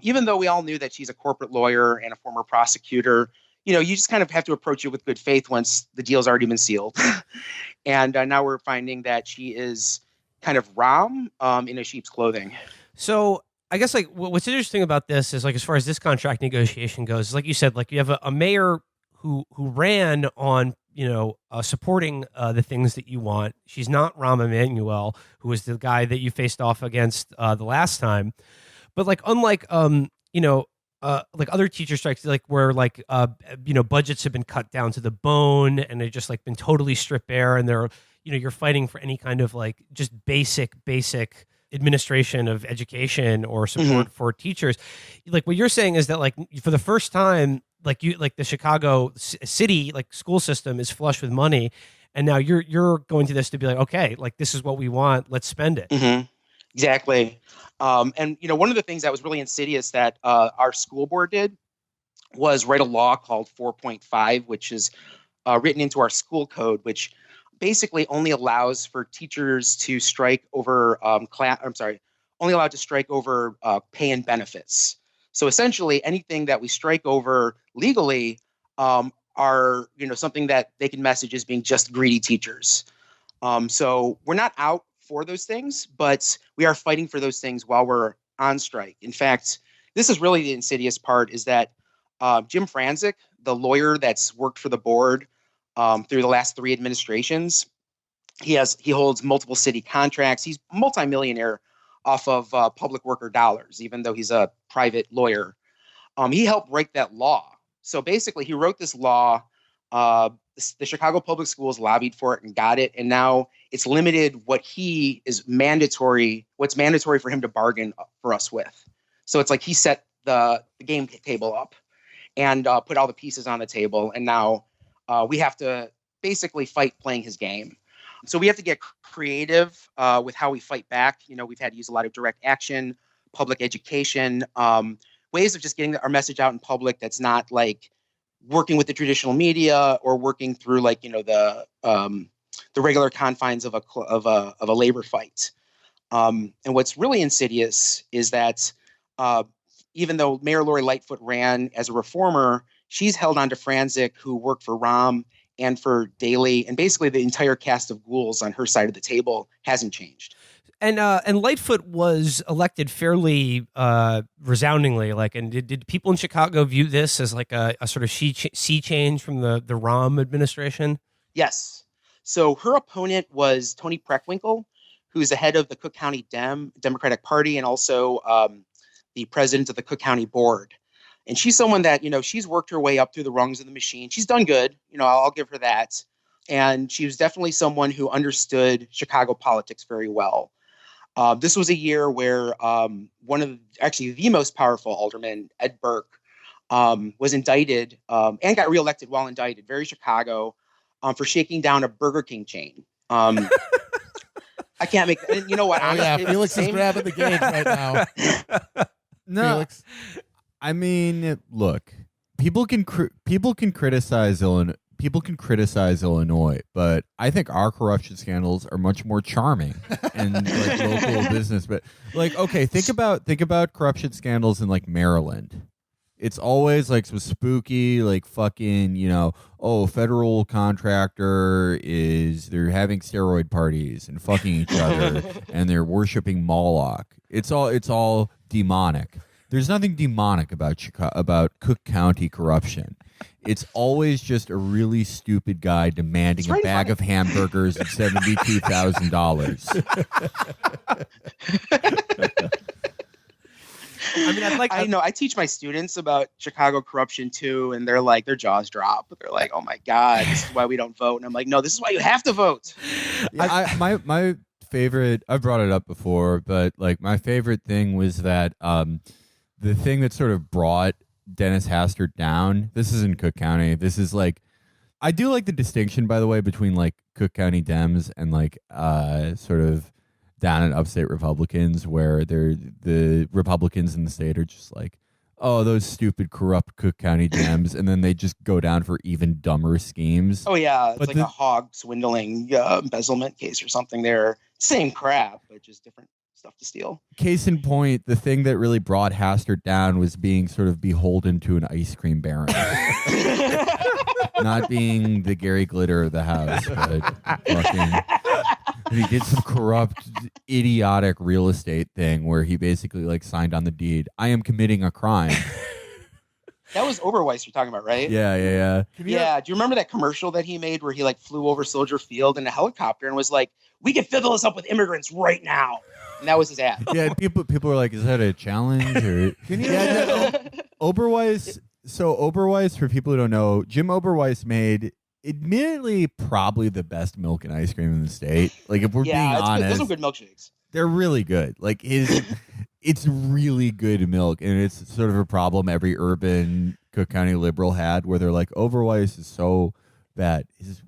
Even though we all knew that she's a corporate lawyer and a former prosecutor, you just kind of have to approach it with good faith once the deal's already been sealed. And now we're finding that she is kind of Ram in a sheep's clothing. So I guess like what's interesting about this is like as far as this contract negotiation goes, is like you said, like you have a mayor who ran on supporting the things that you want. She's not Rahm Emanuel, who was the guy that you faced off against the last time. But like unlike like other teacher strikes, like where like budgets have been cut down to the bone and they've just like been totally stripped bare, and they're you're fighting for any kind of like just basic administration of education or support for teachers. Like what you're saying is that like for the first time, like the Chicago city like school system is flush with money, and now you're going to this to be like, okay, like this is what we want, let's spend it. Exactly. And one of the things that was really insidious that our school board did was write a law called 4.5, which is written into our school code, which basically only allows for teachers to strike over only allowed to strike over pay and benefits. So essentially anything that we strike over legally are something that they can message as being just greedy teachers. So we're not out for those things, but we are fighting for those things while we're on strike. In fact, this is really the insidious part, is that Jim Franzik, the lawyer that's worked for the board through the last 3 administrations, he holds multiple city contracts. He's a multimillionaire off of public worker dollars, even though he's a private lawyer. He helped write that law. So basically, he wrote this law. The Chicago Public Schools lobbied for it and got it, and now it's limited what's mandatory for him to bargain for us with. So it's like he set the game table up and put all the pieces on the table, and now we have to basically fight playing his game. So we have to get creative with how we fight back. We've had to use a lot of direct action, public education, ways of just getting our message out in public that's not like working with the traditional media or working through like the regular confines of a labor fight. And what's really insidious is that even though Mayor Lori Lightfoot ran as a reformer, she's held on to Franzik, who worked for Rahm and for Daley, and basically the entire cast of ghouls on her side of the table hasn't changed. And Lightfoot was elected fairly resoundingly. Like, and did people in Chicago view this as like a sort of sea change from the Rahm administration? Yes. So her opponent was Tony Preckwinkle, who's the head of the Cook County Democratic Party, and also the president of the Cook County Board. And she's someone that, she's worked her way up through the rungs of the machine. She's done good. I'll give her that. And she was definitely someone who understood Chicago politics very well. This was a year where the most powerful alderman, Ed Burke, was indicted and got reelected while indicted, very Chicago, for shaking down a Burger King chain. I can't make that. You know what? Oh, yeah, Felix is grabbing the gauge right now. No, Felix. I mean, look, people can criticize Illinois. People can criticize Illinois, but I think our corruption scandals are much more charming and like local business. But like, okay, think about corruption scandals in like Maryland. It's always like some spooky, like fucking, federal contractor they're having steroid parties and fucking each other and they're worshiping Moloch. It's all demonic. There's nothing demonic about Cook County corruption. It's always just a really stupid guy demanding a bag of hamburgers and $72,000. I know. I teach my students about Chicago corruption too, and they're like, their jaws drop. They're like, "Oh my God, this is why we don't vote." And I'm like, "No, this is why you have to vote." Yeah, my favorite. I've brought it up before, but like my favorite thing was that the thing that sort of brought Dennis Hastert down. This is in Cook County. This is like, I do like the distinction, by the way, between like Cook County Dems and like sort of down in upstate Republicans, where the Republicans in the state are just like, oh, those stupid corrupt Cook County Dems, and then they just go down for even dumber schemes. Oh yeah, it's a hog swindling embezzlement case or something. They're same crap, but just different stuff to steal. Case in point, the thing that really brought Hastert down was being sort of beholden to an ice cream baron. Not being the Gary Glitter of the house, but fucking... He did some corrupt, idiotic real estate thing where he basically like signed on the deed. I am committing a crime. That was Oberweis you're talking about, right? Yeah. Yeah. Do you remember that commercial that he made where he like flew over Soldier Field in a helicopter and was like, "We can fill this up with immigrants right now"? And that was his ad. Yeah. People were like, "Is that a challenge?" Or Oberweis. So Oberweis, for people who don't know, Jim Oberweis made, admittedly, probably the best milk and ice cream in the state. Like, if we're being honest, those are good milkshakes. They're really good. Like it's really good milk, and it's sort of a problem every urban Cook County liberal had, where they're like, Oberweis is so bad. His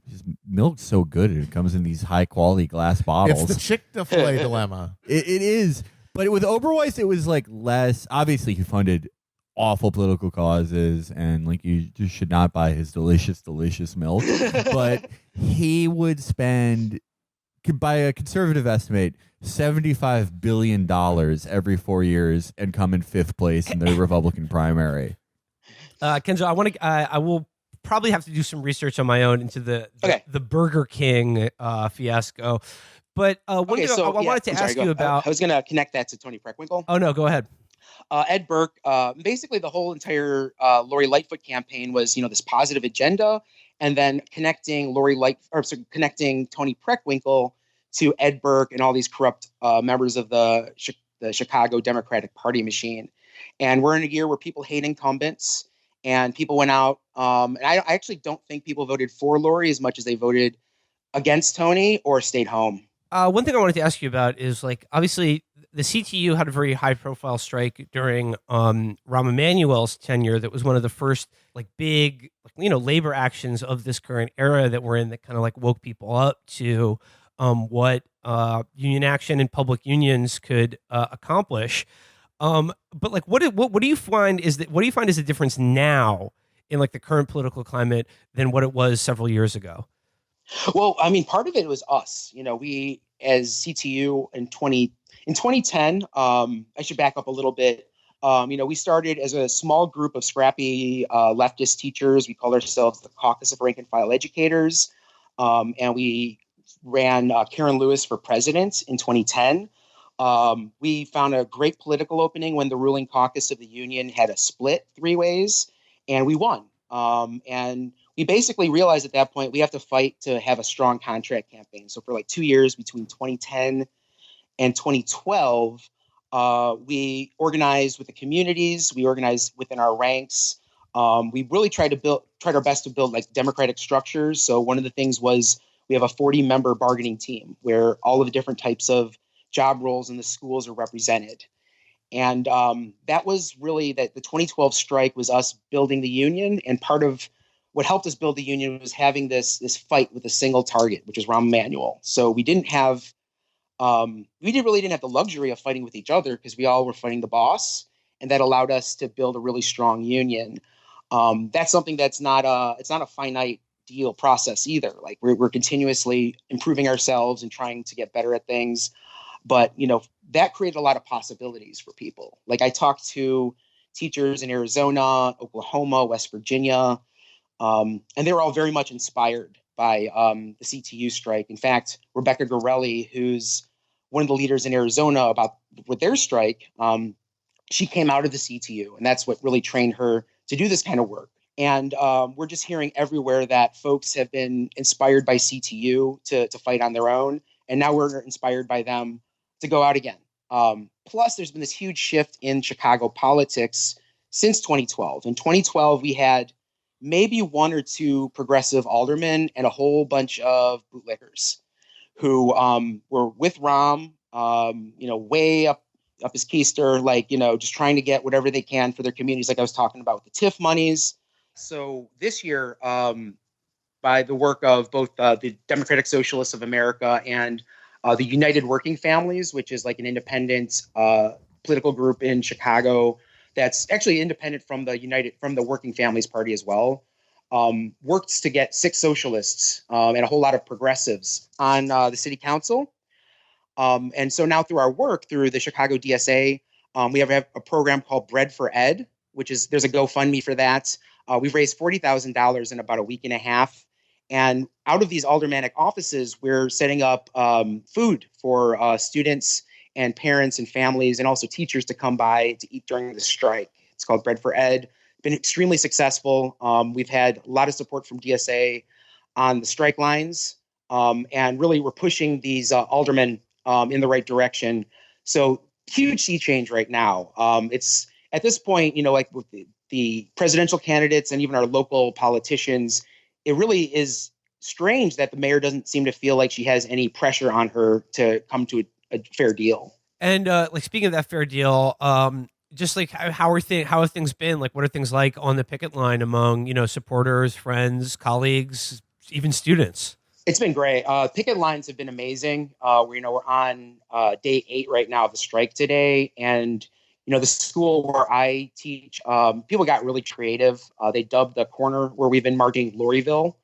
milk's so good, and it comes in these high quality glass bottles. It's the Chick-fil-A dilemma. It is, but with Oberweis, it was like less. Obviously, he funded awful political causes, and like you just should not buy his delicious milk. But he would spend, by a conservative estimate, $75 billion every 4 years and come in 5th place in the Republican primary. Kenzo, I will probably have to do some research on my own into the Burger King fiasco. But one thing I wanted to ask you about. I was going to connect that to Tony Preckwinkle. Oh no, go ahead. Ed Burke, basically the whole entire Lori Lightfoot campaign was, this positive agenda, and then connecting connecting Tony Preckwinkle to Ed Burke and all these corrupt members of the Chicago Democratic Party machine. And we're in a year where people hate incumbents, and people went out. And I actually don't think people voted for Lori as much as they voted against Tony or stayed home. One thing I wanted to ask you about is, like, obviously the CTU had a very high profile strike during Rahm Emanuel's tenure. That was one of the first like big, labor actions of this current era that we're in, that kind of like woke people up to what union action and public unions could accomplish. But like, what do you find is the difference now in like the current political climate than what it was several years ago? Well, I mean, part of it was us. We as CTU in 2010. I should back up a little bit. We started as a small group of scrappy leftist teachers. We called ourselves the Caucus of Rank and File Educators, and we ran Karen Lewis for president in 2010. We found a great political opening when the ruling caucus of the union had a split 3 ways, and we won. And we basically realized at that point we have to fight to have a strong contract campaign. So for like 2 years between 2010 and 2012, We organize with the communities. We organize within our ranks. We really tried our best to build like democratic structures. So one of the things was we have a 40-member bargaining team where all of the different types of job roles in the schools are represented. And that was really that the 2012 strike was us building the union. And part of what helped us build the union was having this fight with a single target, which is Rahm Emanuel. So we didn't really didn't have the luxury of fighting with each other because we all were fighting the boss, and that allowed us to build a really strong union. That's something it's not a finite deal process either. Like we're continuously improving ourselves and trying to get better at things. But, that created a lot of possibilities for people. Like I talked to teachers in Arizona, Oklahoma, West Virginia, and they were all very much inspired by the CTU strike. In fact, Rebecca Gorelli, who's one of the leaders in Arizona with their strike, she came out of the CTU, and that's what really trained her to do this kind of work. And we're just hearing everywhere that folks have been inspired by CTU to fight on their own, and now we're inspired by them to go out again. Plus, there's been this huge shift in Chicago politics since 2012. In 2012, we had maybe one or two progressive aldermen and a whole bunch of bootlickers who were with Rahm, way up his keister, just trying to get whatever they can for their communities, like I was talking about with the TIF monies. So this year, by the work of both the Democratic Socialists of America and the United Working Families, which is like an independent political group in Chicago that's actually independent from the Working Families Party as well, worked to get 6 socialists and a whole lot of progressives on the city council. And so now through our work through the Chicago DSA, we have a program called Bread for Ed, there's a GoFundMe for that. We've raised $40,000 in about a week and a half. And out of these aldermanic offices, we're setting up food for students and parents and families and also teachers to come by to eat during the strike. It's called Bread for Ed. Been extremely successful. We've had a lot of support from DSA on the strike lines. And really, we're pushing these aldermen in the right direction. So huge sea change right now. It's at this point, like with the presidential candidates and even our local politicians, it really is strange that the mayor doesn't seem to feel like she has any pressure on her to come to a fair deal. And speaking of that fair deal, just like how have things been? Like, what are things like on the picket line among supporters, friends, colleagues, even students? It's been great. Picket lines have been amazing. We're on day 8 right now of the strike today, and the school where I teach, people got really creative. They dubbed the corner where we've been marching Lorryville.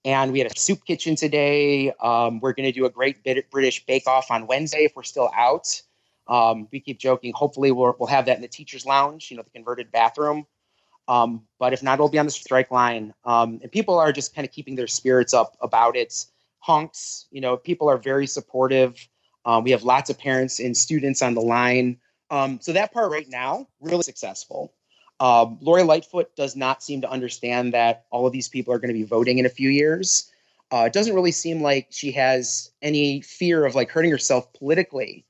And we had a soup kitchen today. We're going to do a great British bake-off on Wednesday if we're still out. We keep joking. Hopefully we'll have that in the teacher's lounge, the converted bathroom. But if not, it'll be on the strike line. And people are just kind of keeping their spirits up about it. Honks, people are very supportive. We have lots of parents and students on the line. So that part right now, really successful. Lori Lightfoot does not seem to understand that all of these people are going to be voting in a few years. It doesn't really seem like she has any fear of hurting herself politically.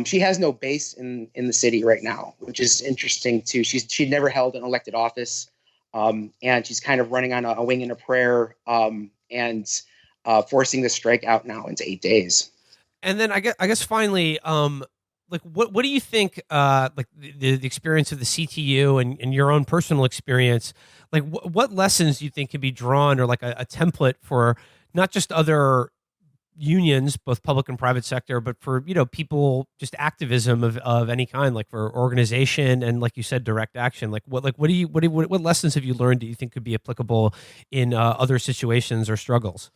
She has no base in the city right now, which is interesting too. She'd never held an elected office, and she's kind of running on a wing and a prayer, and forcing the strike out now into 8 days. And then I guess finally, what do you think, the experience of the CTU and your own personal experience, what lessons do you think can be drawn, or a template for not just other unions, both public and private sector, but for, people, just activism of any kind, for organization and, like you said, direct action? What lessons have you learned that you think could be applicable in other situations or struggles?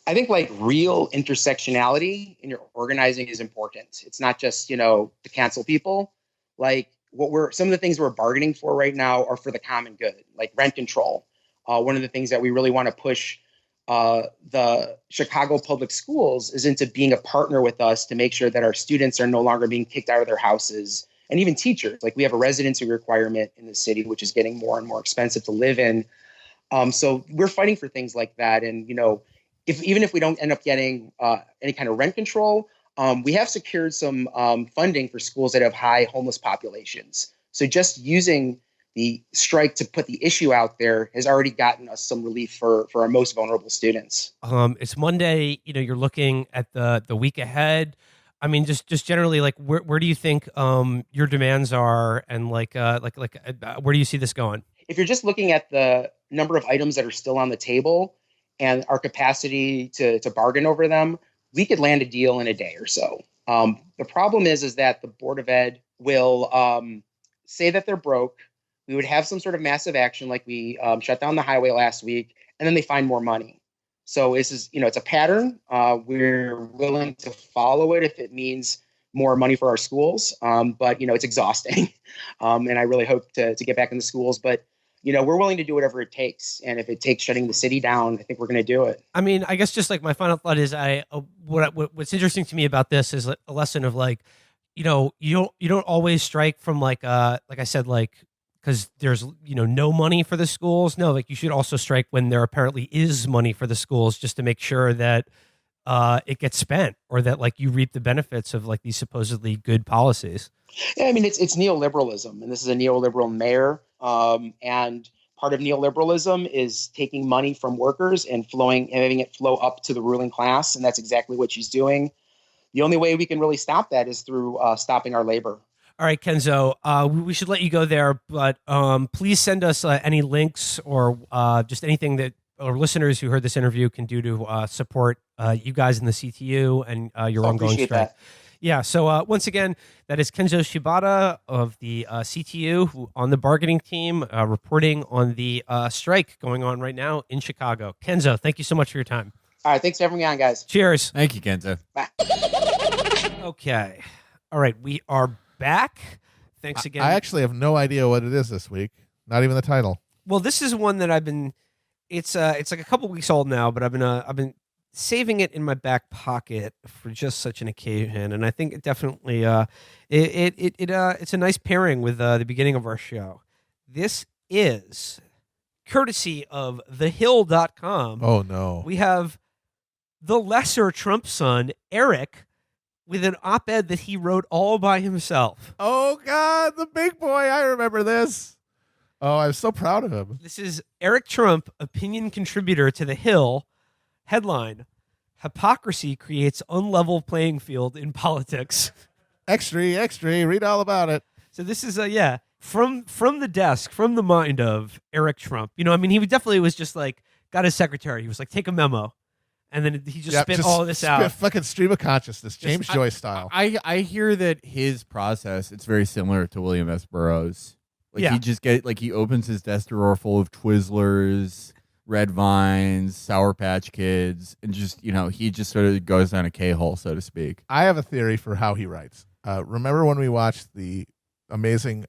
I think real intersectionality in your organizing is important. It's not just, to cancel people. Some of the things we're bargaining for right now are for the common good, like rent control. One of the things that we really want to push the Chicago public schools is into being a partner with us to make sure that our students are no longer being kicked out of their houses, and even teachers. We have a residency requirement in the city, which is getting more and more expensive to live in. So we're fighting for things like that. And, even if we don't end up getting any kind of rent control, we have secured some funding for schools that have high homeless populations. So just using the strike to put the issue out there has already gotten us some relief for our most vulnerable students. It's Monday. You're looking at the week ahead. I mean, just generally, like, where do you think your demands are, and where do you see this going? If you're just looking at the number of items that are still on the table and our capacity to bargain over them, we could land a deal in a day or so. The problem is that the Board of Ed will say that they're broke. We would have some sort of massive action, like we shut down the highway last week, and then they find more money. So this is, it's a pattern. We're willing to follow it if it means more money for our schools. But, it's exhausting. And I really hope to get back in the schools. But, we're willing to do whatever it takes. And if it takes shutting the city down, I think we're going to do it. I mean, I guess just like my final thought is what's interesting to me about this is a lesson of like, you don't always strike from like I said, like, because there's no money for the schools. No, like you should also strike when there apparently is money for the schools, just to make sure that it gets spent, or that like you reap the benefits of like these supposedly good policies. Yeah, I mean it's neoliberalism, and this is a neoliberal mayor. And part of neoliberalism is taking money from workers and having it flow up to the ruling class, and that's exactly what she's doing. The only way we can really stop that is through stopping our labor. All right, Kenzo, we should let you go there, but please send us any links or just anything that our listeners who heard this interview can do to support you guys in the CTU and your ongoing strike. That. Yeah, so once again, that is Kenzo Shibata of the CTU on the bargaining team, reporting on the strike going on right now in Chicago. Kenzo, thank you so much for your time. All right, thanks for having me on, guys. Cheers. Thank you, Kenzo. Bye. Okay. All right, we are back. Thanks again. I actually have no idea what it is this week. Not even the title. Well, this is one that I've been. It's like a couple weeks old now, but I've been saving it in my back pocket for just such an occasion, and I think it definitely it's a nice pairing with the beginning of our show. This is courtesy of thehill.com. Oh no. We have the lesser Trump son, Eric, with an op-ed that he wrote all by himself. Oh God, the big boy. I remember this. Oh, I'm so proud of him. This is Eric Trump, opinion contributor to The Hill. Headline: Hypocrisy creates unlevel playing field in politics. Extra, read all about it. So this is from the desk, from the mind of Eric Trump. I mean, he definitely was just like, got his secretary. He was like, take a memo. And then he just spit all of this out. Fucking stream of consciousness, James Joyce style. I hear that his process, it's very similar to William S. Burroughs. He opens his desk drawer full of Twizzlers, Red Vines, Sour Patch Kids, and just, he just sort of goes down a K-hole, so to speak. I have a theory for how he writes. Remember when we watched the amazing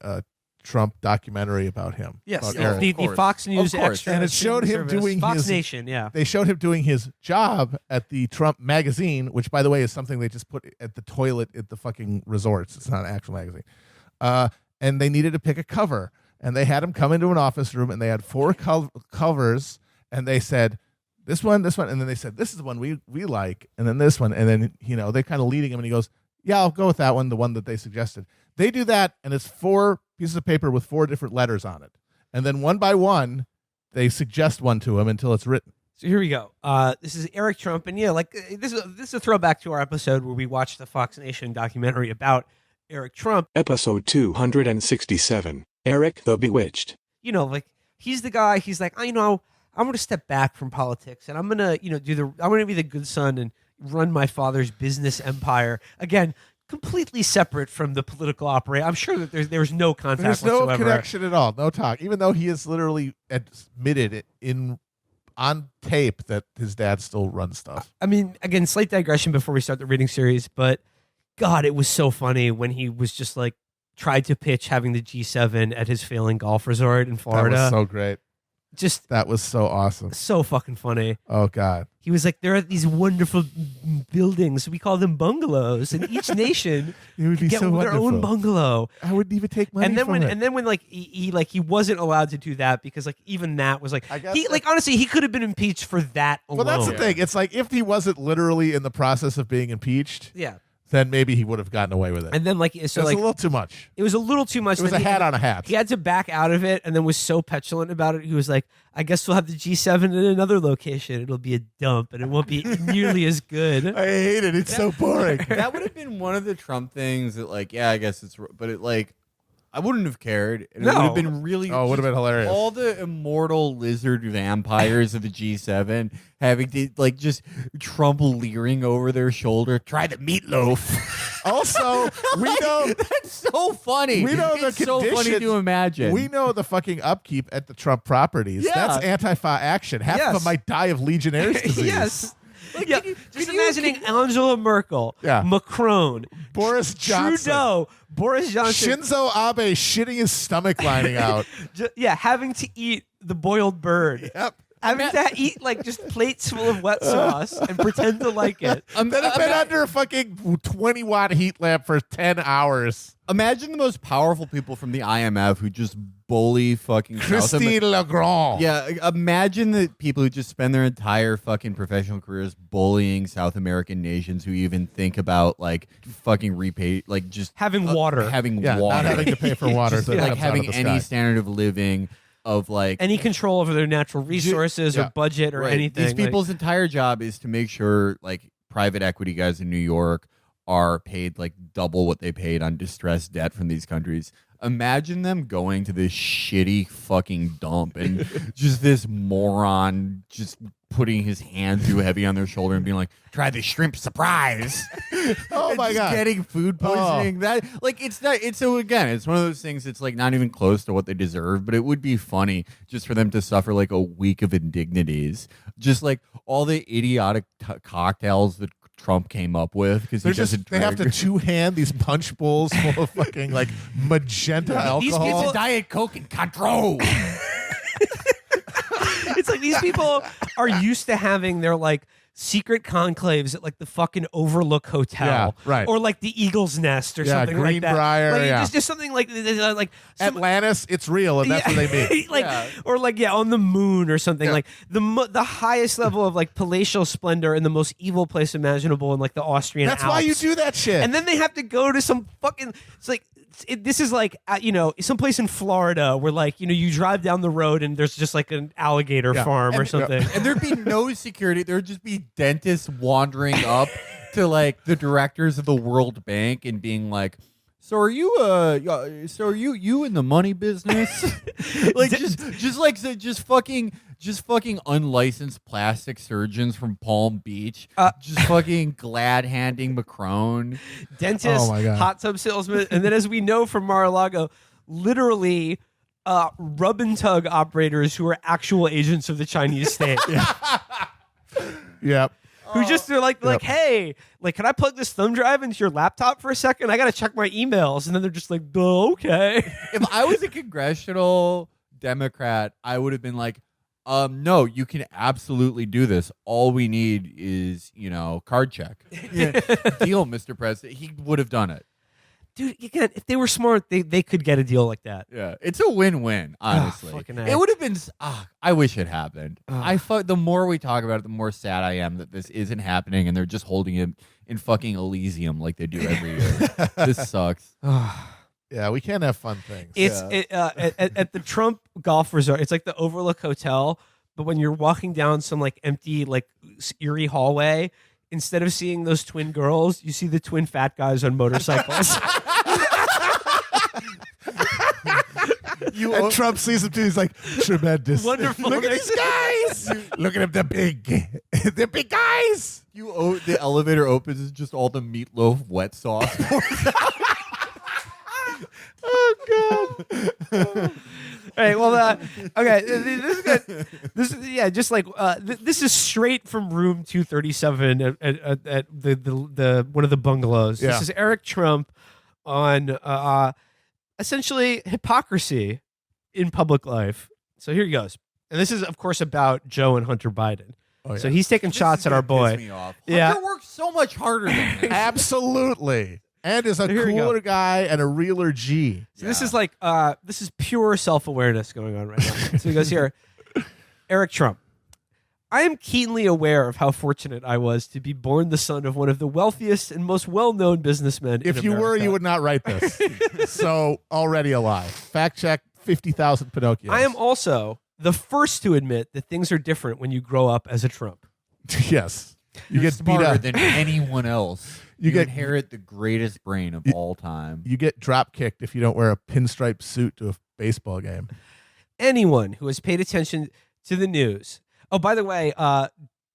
Trump documentary about him? Yes, about the Fox News Extra. And it showed him doing Fox his... Nation, yeah. They showed him doing his job at the Trump magazine, which, by the way, is something they just put at the toilet at the fucking resorts. It's not an actual magazine. And they needed to pick a cover. And they had him come into an office room, and they had four covers, and they said, this one, and then they said, this is the one we like, and then this one, and then, they're kind of leading him, and he goes, yeah, I'll go with that one, the one that they suggested. They do that, and it's 4 pieces of paper with 4 different letters on it. And then one by one, they suggest one to him until it's written. So here we go. This is Eric Trump, and this is a throwback to our episode where we watched the Fox Nation documentary about Eric Trump. Episode 267, Eric the Bewitched. He's the guy, he's like, I'm going to step back from politics, and I'm going to, I'm going to be the good son and run my father's business empire. Again, completely separate from the political operation. I'm sure that there's no contact whatsoever. There's no connection at all, no talk, even though he has literally admitted it on tape that his dad still runs stuff. I mean, again, slight digression before we start the reading series, but God, it was so funny when he was just like, tried to pitch having the G7 at his failing golf resort in Florida. That was so great. That was so awesome. So fucking funny. Oh, God. He was like, there are these wonderful buildings. We call them bungalows. And each nation would be get so their own bungalow. I wouldn't even take money from it. And then when he wasn't allowed to do that because like even that was like honestly he could have been impeached for that alone. Well, that's the thing. It's like if he wasn't literally in the process of being impeached. Yeah. then maybe he would have gotten away with it. And then like It was a little too much. it was a little too much. It was Then a hat on a hat. He had to back out of it, and then was so petulant about it. He was like, "I guess we'll have the G7 in another location. It'll be a dump, and it won't be nearly as good." I hate it. It's so boring. That would have been one of the Trump things that, like, yeah, I guess it's, but it, like, I wouldn't have cared. And It would have been really. Oh, it would have been hilarious. All the immortal lizard vampires of the G7 having to, like, just Trump leering over their shoulder. Try the meatloaf. Also, we know That's so funny. We know the it's so funny conditions. to imagine. we know the fucking upkeep at the Trump properties. Yeah. That's Antifa action. Half of Yes. them might die of Legionnaire's disease. Yes. Like, Yeah, can you- just can you- imagining Angela Merkel, Yeah. Macron, Boris Johnson. Trudeau, Boris Johnson, Shinzo Abe shitting his stomach lining out. having to eat the boiled bird. Yep. Having to eat like just plates full of wet sauce and pretend to like it. Then I've been under a fucking 20-watt heat lamp for 10 hours. Imagine the most powerful people from the IMF who just bully fucking South Christine Legrand. Yeah, imagine the people who just spend their entire fucking professional careers bullying South American nations who even think about like fucking repay, like just Having water. having Yeah, water, not having to pay for water. Just, so it like comes out having of the any sky. standard of living of like Any control over their natural resources Yeah. or budget or right. anything. These people's entire job is to make sure like private equity guys in New York are paid like double what they paid on distressed debt from these countries. Imagine them going to this shitty fucking dump and just this moron just putting his hand too heavy on their shoulder and being like, "Try the shrimp surprise." Oh And my just God. getting food poisoning. That like it's not. It's so again, it's one of those things. It's like not even close to what they deserve, but it would be funny just for them to suffer like a week of indignities, just like all the idiotic cocktails that Trump came up with because he They're just, doesn't. they have to two-hand these punch bowls full of fucking like magenta These alcohol. people- Diet Coke and Contro. It's like these people are used to having their like secret conclaves at like the fucking Overlook Hotel, Yeah, right. or like the Eagle's Nest or Yeah, something like that. Greenbrier, Like, yeah. just something like some, Atlantis, it's real, and that's what they mean. like Yeah. or like on the moon or something. Yeah. Like the highest level of like palatial splendor in the most evil place imaginable in like the Austrian That's Alps. why you do that shit. And then they have to go to some fucking. It's like this is like someplace in Florida where like you drive down the road and there's just like an alligator Yeah. farm or something. And there'd be no security. There'd just be dentists wandering up to like the directors of the World Bank and being like, "So are you you in the money business?" Like just fucking unlicensed plastic surgeons from Palm Beach, just fucking glad handing Macron. Dentist, Oh my God. hot tub salesman, and then as we know from Mar-a-Lago, literally rub and tug operators who are actual agents of the Chinese state. Yep. Who just they're like, hey, like, can I plug this thumb drive into your laptop for a second? I gotta check my emails, and then they're just like, oh, okay. If I was a congressional Democrat, I would have been like, no, you can absolutely do this. All we need is, card check. Deal, Mr. President. He would have done it. Dude, again, if they were smart, they could get a deal like that. Yeah, it's a win-win, honestly. fucking A. It would have been. I wish it happened. The more we talk about it, the more sad I am that this isn't happening, and they're just holding him in fucking Elysium like they do every year. This sucks. Yeah, we can't have fun things. It's at the Trump Golf Resort. It's like the Overlook Hotel, but when you're walking down some like empty, like eerie hallway, instead of seeing those twin girls, you see the twin fat guys on motorcycles. And Trump sees them too. He's like, tremendous. Wonderful. Look at these guys. Look at them. They're big guys. The elevator opens, it's just all the meatloaf wet sauce. Oh God. All right. Well, okay. This is good. This is just like this is straight from room 237 at the one of the bungalows. Yeah. This is Eric Trump on essentially hypocrisy in public life. So here he goes, and this is of course about Joe and Hunter Biden. Oh, yeah. So he's taking shots at our boy. Yeah. Hunter works so much harder than this. Absolutely. And is a Here we go. cooler guy and a realer G. So this is like this is pure self-awareness going on right now. So he goes here, Eric Trump. I am keenly aware of how fortunate I was to be born the son of one of the wealthiest and most well-known businessmen. If in you were, America. you would not write this. So already a lie. Fact check 50,000 Pinocchios. I am also the first to admit that things are different when you grow up as a Trump. Yes. You You're get beat smarter up. than anyone else. You get- inherit the greatest brain of all time. You get drop kicked if you don't wear a pinstripe suit to a baseball game. Anyone who has paid attention to the news. Oh, by the way,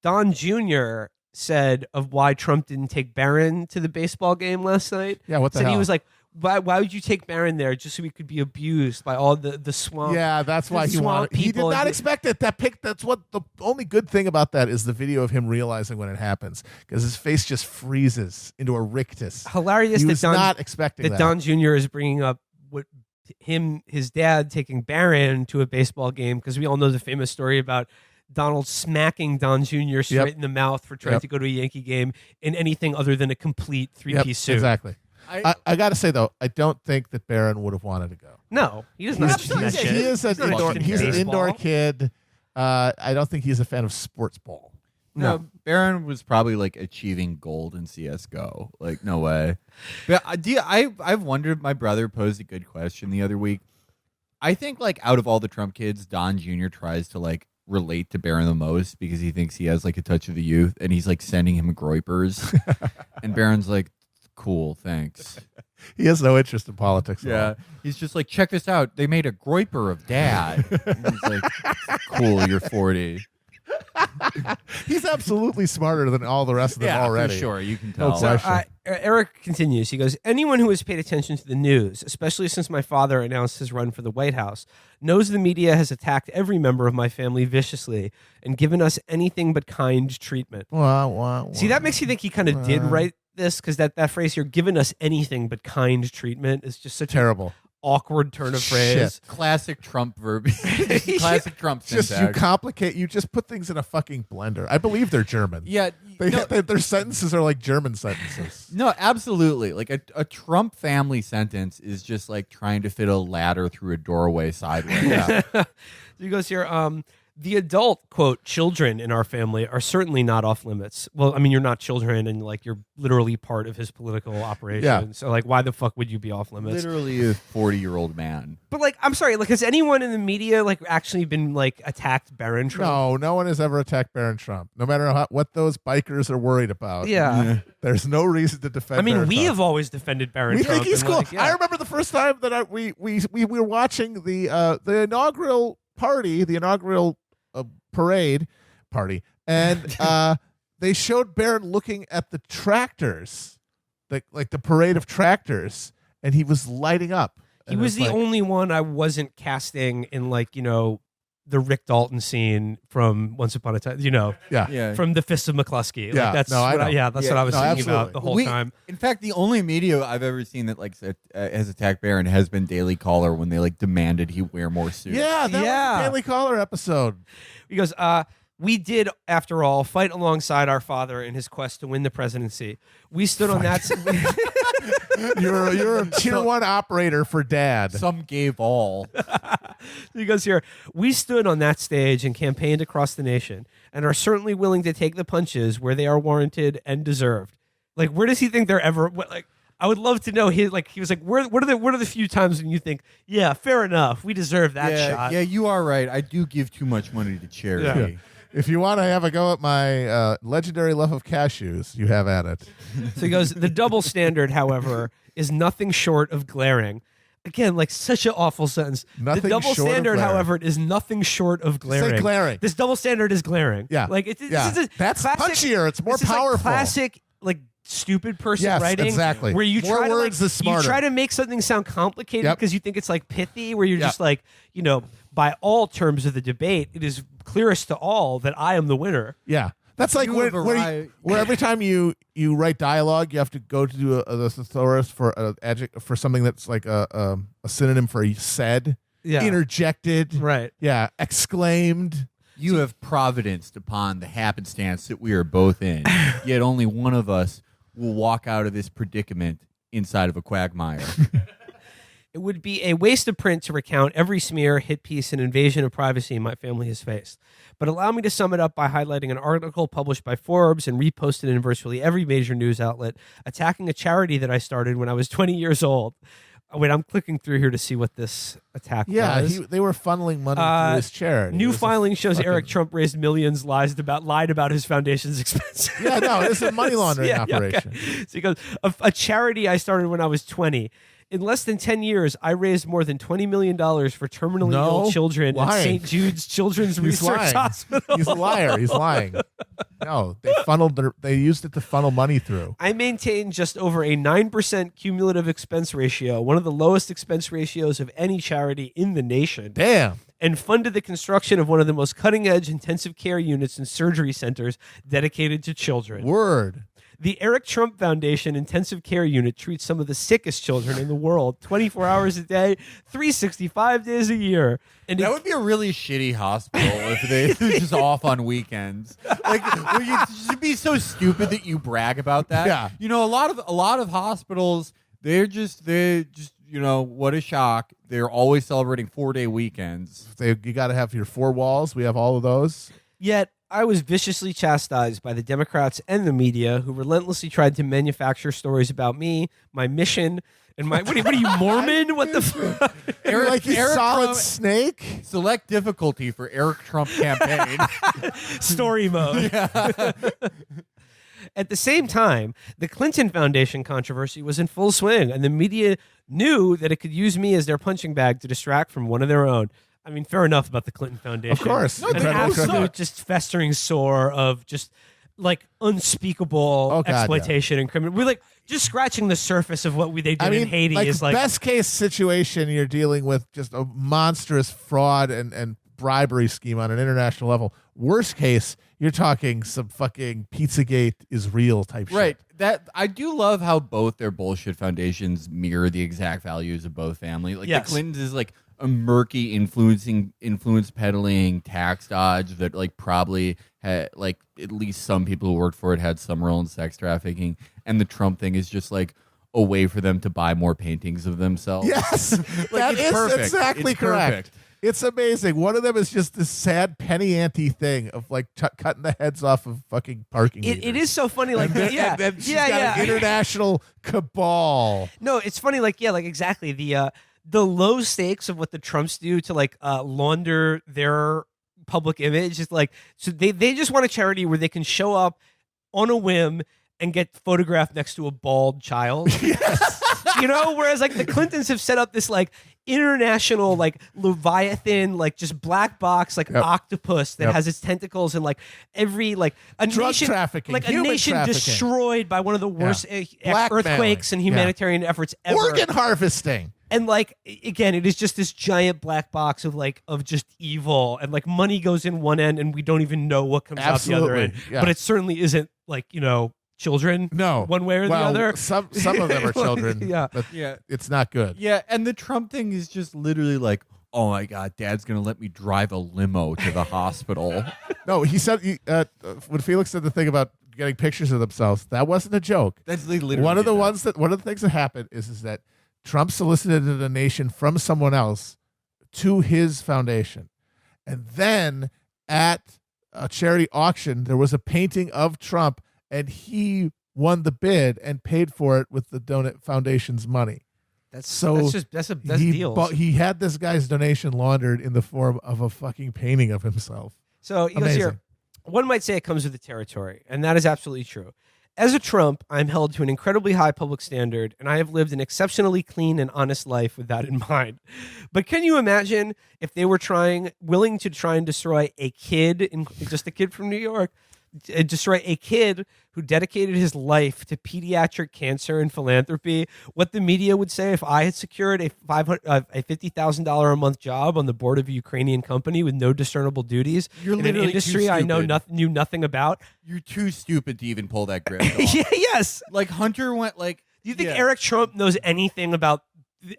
Don Jr. said of why Trump didn't take Barron to the baseball game last night. Yeah, what the Said hell? he was like, why would you take Barron there just so he could be abused by all the swamp? Yeah, that's why he swamp wanted. He did people not and- expect it. That's what the only good thing about that is the video of him realizing when it happens, because his face just freezes into a rictus. Hilarious He that was Don, not expecting that. Don Jr. is bringing up what his dad taking Barron to a baseball game, because we all know the famous story about Donald smacking Don Jr. straight Yep. in the mouth for trying Yep. to go to a Yankee game in anything other than a complete three-piece suit. Exactly. I got to say though, I don't think that Barron would have wanted to go. No, he doesn't understand that shit. He is an He's not indoor. interested in He's an baseball. indoor kid. I don't think he's a fan of sports ball. No, Barron was probably like achieving gold in CS:GO. Like, no way. But I've wondered. My brother posed a good question the other week. I think like out of all the Trump kids, Don Jr. tries to like relate to Barron the most because he thinks he has like a touch of the youth, and he's like sending him groypers, and Barron's like, "Cool, thanks." He has no interest in politics. at all. Yeah, he's just like, "Check this out. They made a groyper of Dad." And he's like, "Cool, you're 40." He's absolutely smarter than all the rest of them already. for sure. You can No tell. question. Eric continues. He goes, anyone who has paid attention to the news, especially since my father announced his run for the White House, knows the media has attacked every member of my family viciously and given us anything but kind treatment. Wah, wah, wah. See, that makes you think he kind of did write this, because that phrase here, given us anything but kind treatment, is just such Terrible. an awkward turn of phrase. Classic Trump verbiage. Classic Trump Just you syntax. complicate. You just put things in a fucking blender. I believe they're German. Yeah. Their sentences are like German sentences. No, absolutely. Like a Trump family sentence is just like trying to fit a ladder through a doorway sideways. Yeah. He goes here, the adult, quote, children in our family are certainly not off limits. Well, I mean, you're not children, and like you're literally part of his political operation. Yeah. So like, why the fuck would you be off limits? Literally a 40-year-old man. But like, I'm sorry, like, has anyone in the media like actually been like attacked Barron Trump? No one has ever attacked Barron Trump. No matter what those bikers are worried about. Yeah. There's no reason to defend. I mean, Barron we Trump. have always defended Barron We Trump. think he's and, cool. like, yeah. I remember the first time that we were watching the inaugural party, the inaugural parade party, and they showed Barron looking at the tractors, like the parade of tractors, and he was lighting up. He And was it's the like, only one I wasn't casting in, like, you know, the Rick Dalton scene from Once Upon a Time, you know, yeah. from The Fist of McCluskey. Yeah, Like, that's no, I what know. that's what I was no, thinking absolutely. about the whole time. In fact, the only media I've ever seen that like has attacked Barron has been Daily Caller when they like demanded he wear more suits. Yeah, that Yeah. was the Daily Caller episode. He goes, we did, after all, fight alongside our father in his quest to win the presidency. We stood on that. You're a tier one operator for Dad. Some gave all. He goes here, we stood on that stage and campaigned across the nation and are certainly willing to take the punches where they are warranted and deserved. Like, where does he think they're ever, like, I would love to know his, like, he was like, what are the few times when you think, yeah, fair enough, we deserve that shot. Yeah, you are right. I do give too much money to charity. Yeah. If you want to have a go at my legendary love of cashews, you have at it. So he goes, the double standard, however, is nothing short of glaring. Again, like such an awful sentence. Nothing the double short of standard, glaring. however, is nothing short of glaring. Say glaring. This double standard is glaring. Yeah. Like Yeah. this is That's classic, punchier. It's more this is like powerful. classic, like stupid person Yes, writing. exactly. Where you More try words to is like, you smarter. try to make something sound complicated Yep. because you think it's like pithy. Where you're Yep. just like, you know, by all terms of the debate, it is clearest to all that I am the winner. Yeah. That's like You where, have a where, right- where every time you write dialogue, you have to go to the thesaurus for for something that's like a synonym for said, Yeah. interjected, Right. yeah, exclaimed. You have providenced upon the happenstance that we are both in, yet only one of us will walk out of this predicament inside of a quagmire. It would be a waste of print to recount every smear, hit piece, and invasion of privacy my family has faced. But allow me to sum it up by highlighting an article published by Forbes and reposted in virtually every major news outlet attacking a charity that I started when I was 20 years old. Wait, I'm clicking through here to see what this attack was. They were funneling money to his charity. New filing shows Eric Trump raised millions, lied about his foundation's expenses. Yeah, no, it's a money laundering operation. Okay. So he goes, a charity I started when I was 20. In less than 10 years, I raised more than $20 million for terminally ill children at St. Jude's Children's Research Hospital. He's a liar. He's lying. No, they used it to funnel money through. I maintained just over a 9% cumulative expense ratio, one of the lowest expense ratios of any charity in the nation. Damn. And funded the construction of one of the most cutting-edge intensive care units and surgery centers dedicated to children. Word. The Eric Trump Foundation Intensive Care Unit treats some of the sickest children in the world 24 hours a day, 365 days a year. And that would be a really shitty hospital if they were just off on weekends. Like, you should be so stupid that you brag about that. Yeah. You know, a lot of hospitals, they're just you know, what a shock. They're always celebrating 4-day weekends. You got to have your 4 walls. We have all of those. Yet, I was viciously chastised by the Democrats and the media who relentlessly tried to manufacture stories about me, my mission, and my... What are you, Mormon? What the fuck? Eric, like you solid Trump, snake? Select difficulty for Eric Trump campaign. Story mode. At the same time, the Clinton Foundation controversy was in full swing, and the media knew that it could use me as their punching bag to distract from one of their own. I mean, fair enough about the Clinton Foundation. Of course. An absolute just festering sore of just like unspeakable exploitation and criminal. We're like just scratching the surface of what they did in Haiti. Like is like best case situation, you're dealing with just a monstrous fraud and bribery scheme on an international level. Worst case, you're talking some fucking Pizzagate is real type shit. Right. That I do love how both their bullshit foundations mirror the exact values of both families. Like the Clintons is like a murky influence peddling tax dodge that like probably had like at least some people who worked for it had some role in sex trafficking, and the Trump thing is just like a way for them to buy more paintings of themselves. Yes, like, that is perfect. exactly it's correct. Perfect. It's amazing. One of them is just this sad penny ante thing of like cutting the heads off of fucking parking meters. It is so funny. Like, and then she's got an international cabal. No, it's funny. Like, like exactly the low stakes of what the Trumps do to like launder their public image is like, so they just want a charity where they can show up on a whim and get photographed next to a bald child. Yes. You know, whereas like the Clintons have set up this like international like Leviathan, like just black box, like octopus that has its tentacles and like every like a drug nation trafficking, like a human nation trafficking. Destroyed by one of the worst Blackmailing. earthquakes and humanitarian efforts ever. Organ harvesting. And like again, it is just this giant black box of like of just evil, and like money goes in one end, and we don't even know what comes out the other end. Yeah. But it certainly isn't like children. No, one way or the other. Some of them are children. But it's not good. Yeah, and the Trump thing is just literally like, oh my God, Dad's gonna let me drive a limo to the hospital. No, he said when Felix said the thing about getting pictures of themselves, that wasn't a joke. That's literally one of the things that happened is that Trump solicited a donation from someone else to his foundation. And then at a charity auction, there was a painting of Trump, and he won the bid and paid for it with the foundation's money. That's deals. He had this guy's donation laundered in the form of a fucking painting of himself. So he goes here. One might say it comes with the territory, and that is absolutely true. As a Trump, I'm held to an incredibly high public standard, and I have lived an exceptionally clean and honest life with that in mind. But can you imagine if they were willing to try and destroy a kid, just a kid from New York, destroy a kid who dedicated his life to pediatric cancer and philanthropy, what the media would say if I had secured a $50,000 a month job on the board of a Ukrainian company with no discernible duties in an industry I knew nothing about. You're too stupid to even pull that grip off. Yes. Like Hunter went like... Do you think Eric Trump knows anything about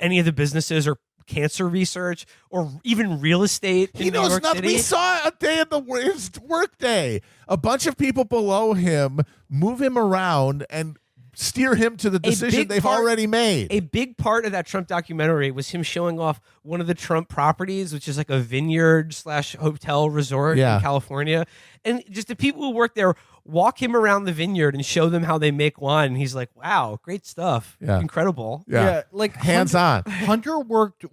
any of the businesses or cancer research or even real estate in He New knows York nothing. City? We saw a day in his work day. A bunch of people below him move him around and steer him to the decision big they've part- already made. A big part of that Trump documentary was him showing off one of the Trump properties, which is like a vineyard/hotel resort Yeah. in California. And just the people who work there walk him around the vineyard and show them how they make wine. And he's like, wow, great stuff. Yeah. Incredible. Yeah. like Hands-on. Hunter worked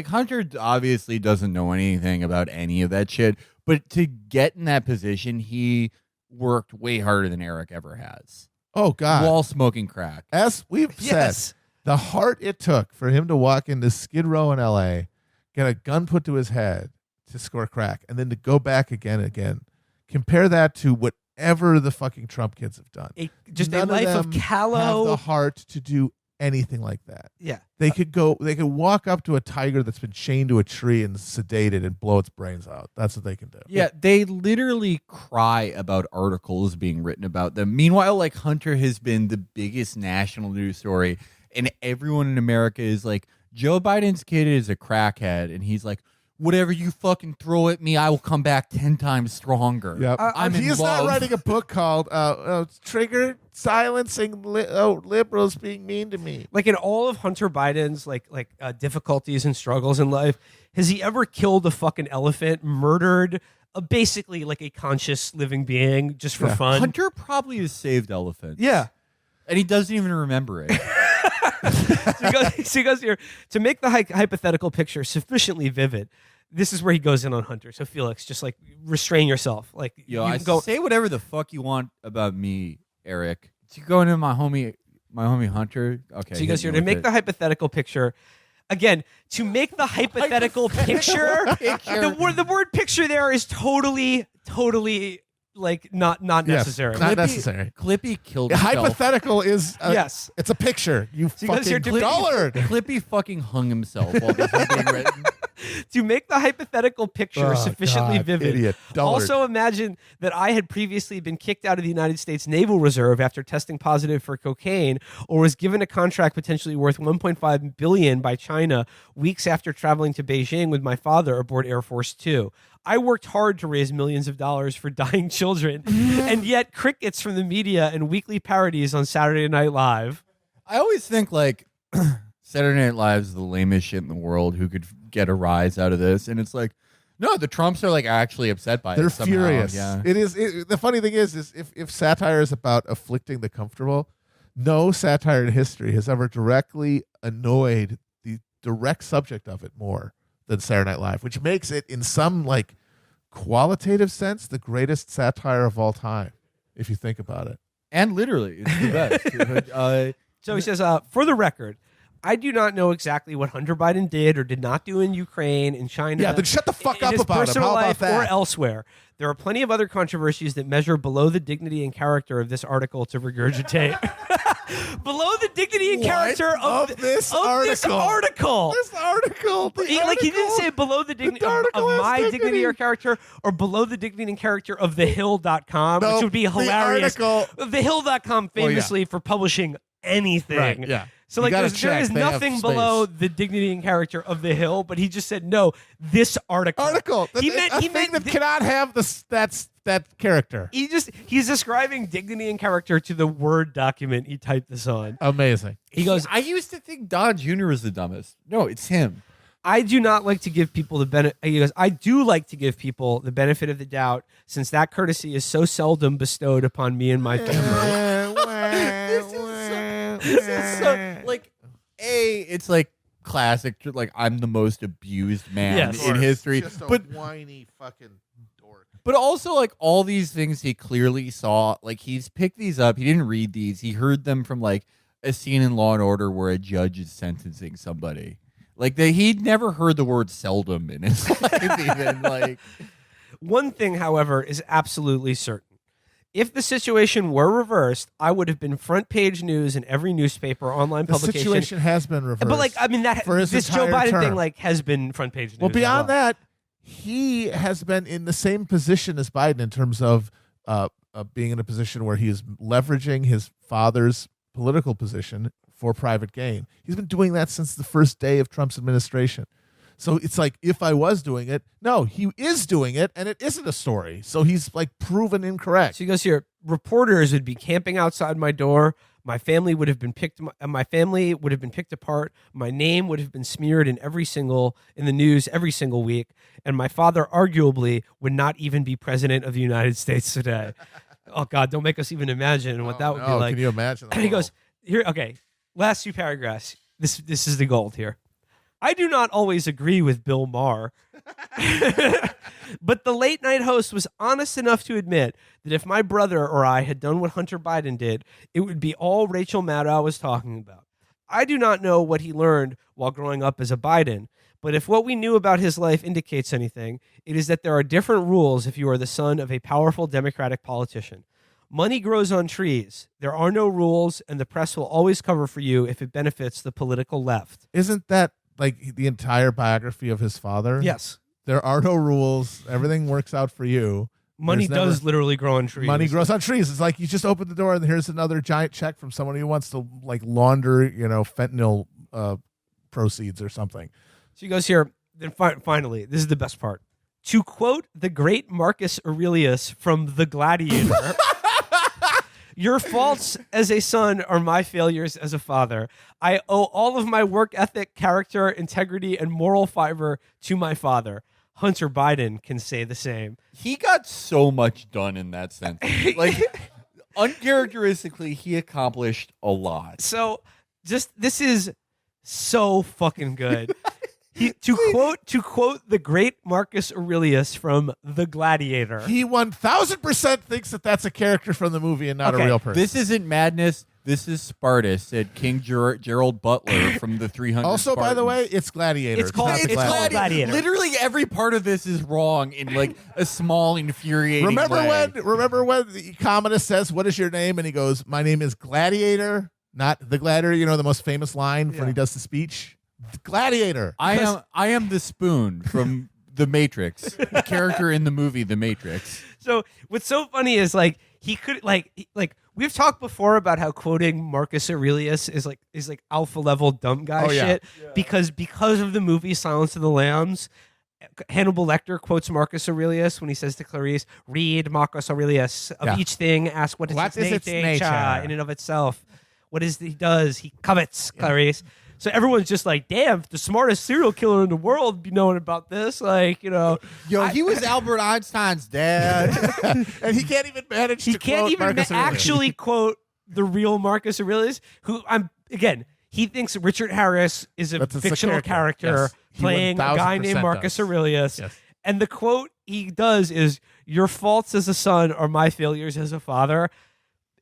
Hunter obviously doesn't know anything about any of that shit, but to get in that position, he worked way harder than Eric ever has. Oh, God. While smoking crack. As we've Yes. said, the heart it took for him to walk into Skid Row in L.A., get a gun put to his head to score crack, and then to go back again and again. Compare that to whatever the fucking Trump kids have done. Just None a life of them callow. have the heart to do anything like that. Yeah. They could walk up to a tiger that's been chained to a tree and sedated and blow its brains out. That's what they can do. Yeah, they literally cry about articles being written about them. Meanwhile, like Hunter has been the biggest national news story, and everyone in America is like, Joe Biden's kid is a crackhead, and he's like, whatever you fucking throw at me, I will come back 10 times stronger. Yep. I'm in He's love. not writing a book called Trigger Silencing Liberals Being Mean to Me. Like in all of Hunter Biden's difficulties and struggles in life, has he ever killed a fucking elephant, murdered basically like a conscious living being just for fun? Hunter probably has saved elephants. Yeah. And he doesn't even remember it. So he goes here to make the hypothetical picture sufficiently vivid. This is where he goes in on Hunter. So Felix, just like restrain yourself. Like Yo, you I can go. say whatever the fuck you want about me, Eric. You going into my homie Hunter? Okay. So he goes hit here me to with make it. the hypothetical picture. Again, to make the hypothetical picture, the word picture there is totally like not Yes, necessary. not necessary. Clippy killed himself. Hypothetical is Yes. it's a picture. You he goes here fucking to- dullard. Clippy fucking hung himself while this was being written. To make the hypothetical picture Oh, sufficiently God, vivid. idiot. Dullard. Also imagine that I had previously been kicked out of the United States Naval Reserve after testing positive for cocaine, or was given a contract potentially worth $1.5 billion by China weeks after traveling to Beijing with my father aboard Air Force Two. I worked hard to raise millions of dollars for dying children, and yet crickets from the media and weekly parodies on Saturday Night Live. I always think like Saturday Night Live is the lamest shit in the world. Who could get a rise out of this? And it's like, no, the Trumps are like actually upset by They're it somehow. furious. Yeah. It is. The funny thing is if satire is about afflicting the comfortable, no satire in history has ever directly annoyed the direct subject of it more than Saturday Night Live, which makes it, in some like qualitative sense, the greatest satire of all time, if you think about it. And literally, it's the best. So he says, for the record, I do not know exactly what Hunter Biden did or did not do in Ukraine, in China. Yeah, then shut the fuck in up his about him. personal How about life that? or elsewhere. There are plenty of other controversies that measure below the dignity and character of this article to regurgitate. Below the dignity and What? character Of this article. This article. This article. He didn't say below the dignity of article has my dignity. dignity or character, or below the dignity and character of thehill.com, No, which would be the hilarious. article- Thehill.com famously for publishing anything. Right, yeah. So You like gotta there check. is They have nothing space. below the dignity and character of the Hill, but he just said no. This article. He meant that cannot have that character. he's describing dignity and character to the Word document he typed this on. Amazing. He goes, I used to think Don Jr. was the dumbest. No, it's him. I do not like to give people the benefit. He goes, I do like to give people the benefit of the doubt, since that courtesy is so seldom bestowed upon me and my family. This is so, like, it's like classic. Like, I'm the most abused man Yes. in history. But whiny fucking dork. But also, like, all these things he clearly saw, like, he's picked these up. He didn't read these. He heard them from, like, a scene in Law & Order where a judge is sentencing somebody. Like, he'd never heard the word seldom in his life, even. Like, One thing, however, is absolutely certain. If the situation were reversed, I would have been front page news in every newspaper, online The publication. situation has been reversed. But, like, I mean, for his this Joe entire Biden term. thing, like, has been front page news. Well, as beyond that, he has been in the same position as Biden in terms of being in a position where he is leveraging his father's political position for private gain. He's been doing that since the first day of Trump's administration. So it's like, if I was doing it, no, he is doing it, and it isn't a story. So he's like proven incorrect. So he goes here, reporters would be camping outside my door, My family would have been picked apart. My name would have been smeared in the news every single week, and my father arguably would not even be president of the United States today. Oh God, don't make us even imagine what that would be like. Can you imagine? And he goes, here, okay, last two paragraphs. This is the gold here. I do not always agree with Bill Maher, but the late night host was honest enough to admit that if my brother or I had done what Hunter Biden did, it would be all Rachel Maddow was talking about. I do not know what he learned while growing up as a Biden, but if what we knew about his life indicates anything, it is that there are different rules if you are the son of a powerful Democratic politician. Money grows on trees. There are no rules, and the press will always cover for you if it benefits the political left. Isn't that like the entire biography of his father? Yes. There are no rules. Everything works out for you. Money does literally grow on trees. Money grows on trees. It's like you just open the door and here's another giant check from someone who wants to like launder, fentanyl proceeds or something. So he goes here. Then finally, this is the best part. To quote the great Marcus Aurelius from The Gladiator, your faults as a son are my failures as a father. I owe all of my work ethic, character, integrity, and moral fiber to my father. Hunter Biden can say the same. He got so much done in that sentence. Like, uncharacteristically, he accomplished a lot. So, this is so fucking good. To quote the great Marcus Aurelius from The Gladiator. He 1000% thinks that that's a character from the movie and not a real person. This isn't madness. This is Sparta, said King Gerald Butler from the 300 Also, Spartans. by the way, it's Gladiator. It's called Gladiator. Literally every part of this is wrong in like a small, infuriating way. Remember when the Commodus says, "What is your name?" And he goes, "My name is Gladiator, not the Gladiator." You know the most famous line when he does the speech. Gladiator. I am the spoon from The Matrix, the character in the movie The Matrix. So what's so funny is like he could like we've talked before about how quoting Marcus Aurelius is like alpha level dumb guy shit because of the movie Silence of the Lambs. Hannibal Lecter quotes Marcus Aurelius when he says to Clarice, "Read Marcus Aurelius. Of each thing, ask what is its nature in and of itself. What is he does? He covets, Clarice." So everyone's just like, damn, the smartest serial killer in the world be knowing about this. Like, he was Albert Einstein's dad. And he can't even manage to quote Marcus Aurelius. actually quote the real Marcus Aurelius, who he thinks Richard Harris is a fictional character playing a guy named Marcus Aurelius. Yes. And the quote he does is, "Your faults as a son are my failures as a father."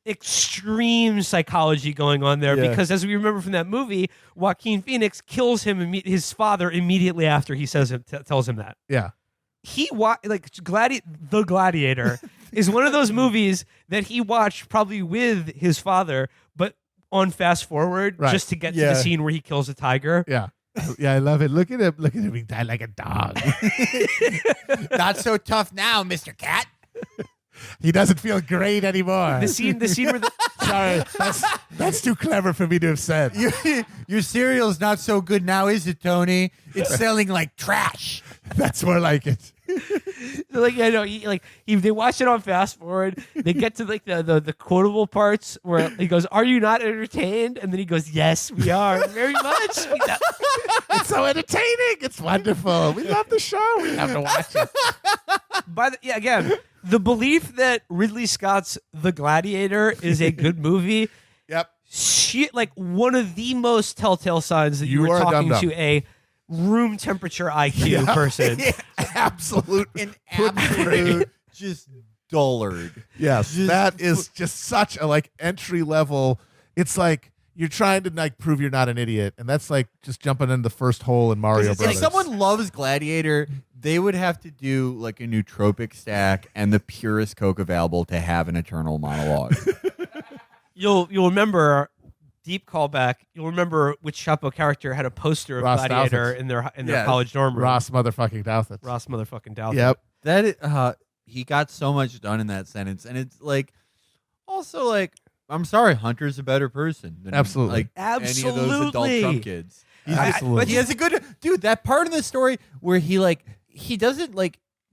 Extreme psychology going on there because, as we remember from that movie, Joaquin Phoenix kills his father immediately after he tells him that. Yeah. The Gladiator is one of those movies that he watched probably with his father, but on fast forward just to get to the scene where he kills a tiger. Yeah. Yeah, I love it. Look at him. He died like a dog. Not so tough now, Mr. Cat. He doesn't feel great anymore. The scene where sorry, that's too clever for me to have said. Your cereal's not so good now, is it, Tony? It's selling like trash. That's more like it. They watch it on fast forward. They get to like the quotable parts where he goes, "Are you not entertained?" And then he goes, "Yes, we are very much." It's so entertaining. It's wonderful. We love the show. We have to watch it. Again, the belief that Ridley Scott's The Gladiator is a good movie. Yep. Shit, like one of the most telltale signs that you were talking to a room temperature IQ person. Absolute, just dullard. Yes, that is just such a entry level. It's like you're trying to prove you're not an idiot, and that's like just jumping in the first hole in Mario Brothers. If someone loves Gladiator, they would have to do like a nootropic stack and the purest Coke available to have an eternal monologue. You'll remember. Deep callback. You'll remember which Chapo character had a poster of Ross Gladiator Douthat. in their college dorm room. Ross motherfucking Douthat. Ross motherfucking Douthat. Yep. That he got so much done in that sentence, and it's like also like I'm sorry, Hunter's a better person than Absolutely. any of those adult Trump kids. Absolutely. But he has a good dude. That part of the story where he doesn't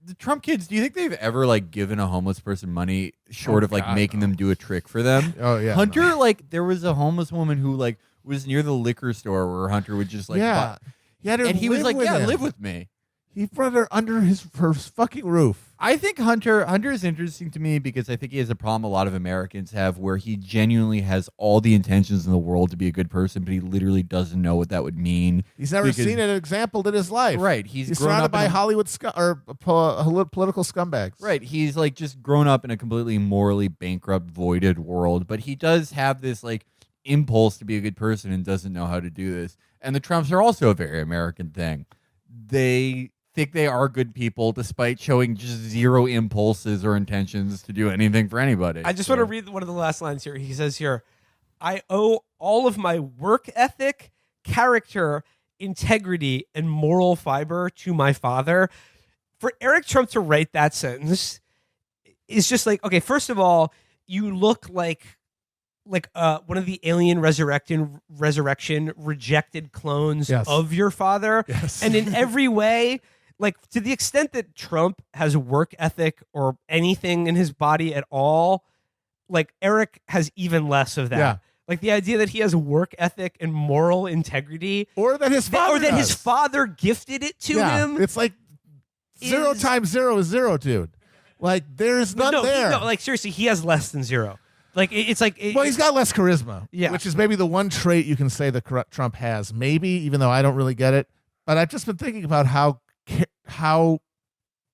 the Trump kids, do you think they've ever like given a homeless person money short of like God, making no. them do a trick for them? Oh yeah, Hunter, no. like there was a homeless woman who like was near the liquor store where Hunter would just like yeah, he had her and he was live like, with yeah, him. live with me. He brought her under her fucking roof. I think Hunter is interesting to me because I think he has a problem a lot of Americans have where he genuinely has all the intentions in the world to be a good person, but he literally doesn't know what that would mean. He's never because- seen an example in his life. Right. He's grown surrounded up by in a- Hollywood political scumbags. Right. He's like just grown up in a completely morally bankrupt, voided world, but he does have this like impulse to be a good person and doesn't know how to do this. And the Trumps are also a very American thing. They think they are good people despite showing just zero impulses or intentions to do anything for anybody. I just want to read one of the last lines here. He says here, I owe all of my work ethic, character, integrity, and moral fiber to my father. For Eric Trump to write that sentence is just like, okay, first of all, you look like one of the alien resurrection rejected clones Yes. of your father. Yes. And in every way, like to the extent that Trump has work ethic or anything in his body at all, like Eric has even less of that. Yeah. Like the idea that he has work ethic and moral integrity, Or that his father or that his does. father gifted it to Yeah, him. It's like 0 is- times 0 is 0, dude. Like there's none there. No, like seriously, he has less than 0. Like it's like Well, he's got less charisma, Yeah. which is maybe the one trait you can say that Trump has. Maybe, even though I don't really get it. But I've just been thinking about how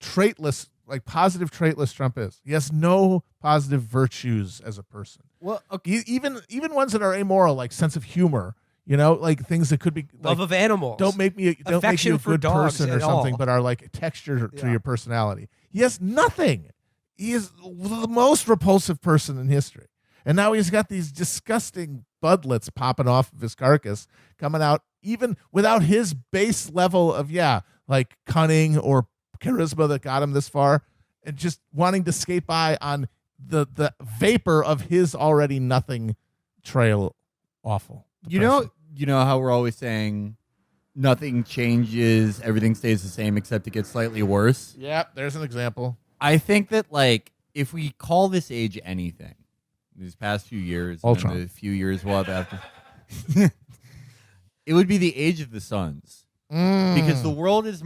traitless, like positive traitless Trump is. He has no positive virtues as a person. well, Even ones that are amoral, like sense of humor, like things that could be like, love of animals. don't make me a Affection for good dogs person or at something, all. but are like texture to Yeah. your personality. He has nothing. He is the most repulsive person in history. And now he's got these disgusting budlets popping off of his carcass coming out even without his base level of, like cunning or charisma that got him this far, and just wanting to skate by on the vapor of his already nothing trail. Awful. you know how we're always saying nothing changes, everything stays the same except it gets slightly worse. Yeah, there's an example. I think that like if we call this age anything, these past few years, and Ultron. then the few years we'll have after, it would be the age of the suns because the world is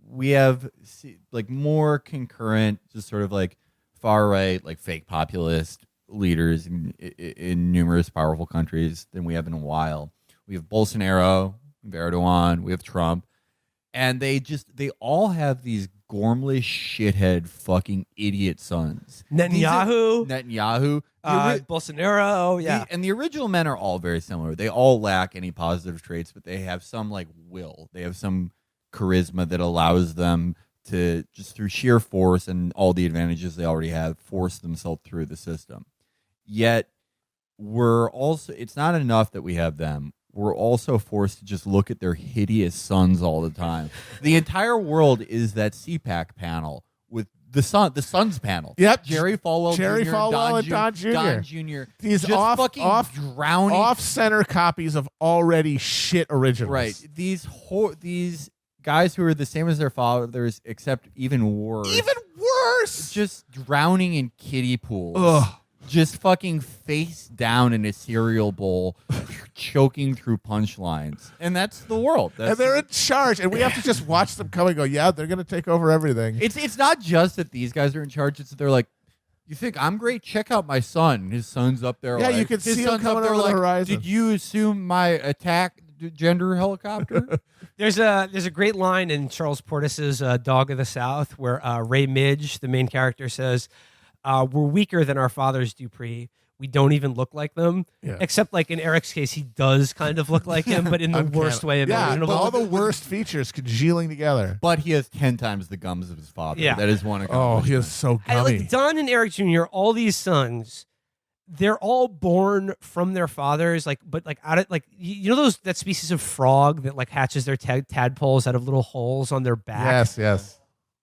we have like more concurrent, just sort of like far right, like fake populist leaders in numerous powerful countries than we have in a while. We have Bolsonaro, we have Erdogan, we have Trump, and they all have these gormless shithead fucking idiot sons. Netanyahu, Netanyahu, Bolsonaro, yeah. and the original men are all very similar. They all lack any positive traits, but they have some like will. They have some charisma that allows them to just through sheer force and all the advantages they already have force themselves through the system. Yet it's not enough that we have them. We're also forced to just look at their hideous sons all the time. The entire world is that CPAC panel with the Suns panel. Yep. Jerry Falwell, Jerry Jr., Falwell and Don Jr. Don Jr. These just drowning. off-center copies of already shit originals. Right. These guys who are the same as their fathers, except even worse. Even worse. Just drowning in kiddie pools. Ugh. Just fucking face down in a cereal bowl, choking through punchlines. And that's the world. And they're in charge, and we have to just watch them come and go, yeah, they're going to take over everything. It's not just that these guys are in charge. It's that they're like, you think I'm great? Check out my son. His son's up there. Yeah, like, you can his see him son's coming up there over the like, horizon. Did you assume my attack gender helicopter? There's a great line in Charles Portis's Dog of the South where Ray Midge, the main character, says, "We're weaker than our fathers, Dupree. We don't even look like them." Yeah. Except, like in Eric's case, he does kind of look like him, but in the worst way Yeah, imaginable. all the worst features congealing together. But he has 10 times the gums of his father. Yeah. That is one Oh, accomplishment. he is so I, gummy. like Don and Eric Jr., all these sons, they're all born from their fathers, but out of you know that species of frog that like hatches their tadpoles out of little holes on their back. Yes.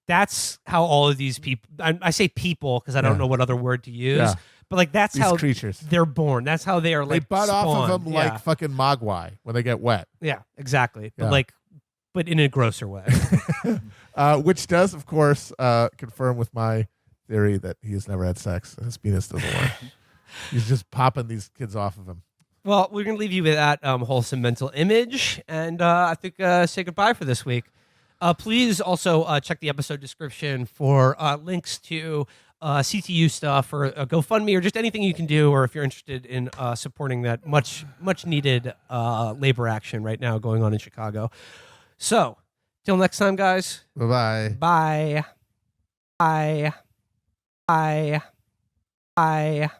That's how all of these people. I say people because I don't Yeah. know what other word to use. Yeah. But like that's These how creatures. they're born. That's how they are They like butt off spawned. of them Yeah. like fucking mogwai when they get wet. Yeah, exactly. Yeah. But like but in a grosser way. Which does, of course, confirm with my theory that he has never had sex. His penis doesn't work. He's just popping these kids off of him. Well, we're going to leave you with that wholesome mental image, and I think say goodbye for this week. Please also check the episode description for links to CTU stuff or GoFundMe or just anything you can do, or if you're interested in supporting that much needed labor action right now going on in Chicago. So, till next time, guys. Bye-bye. Bye. Bye. Bye. Bye.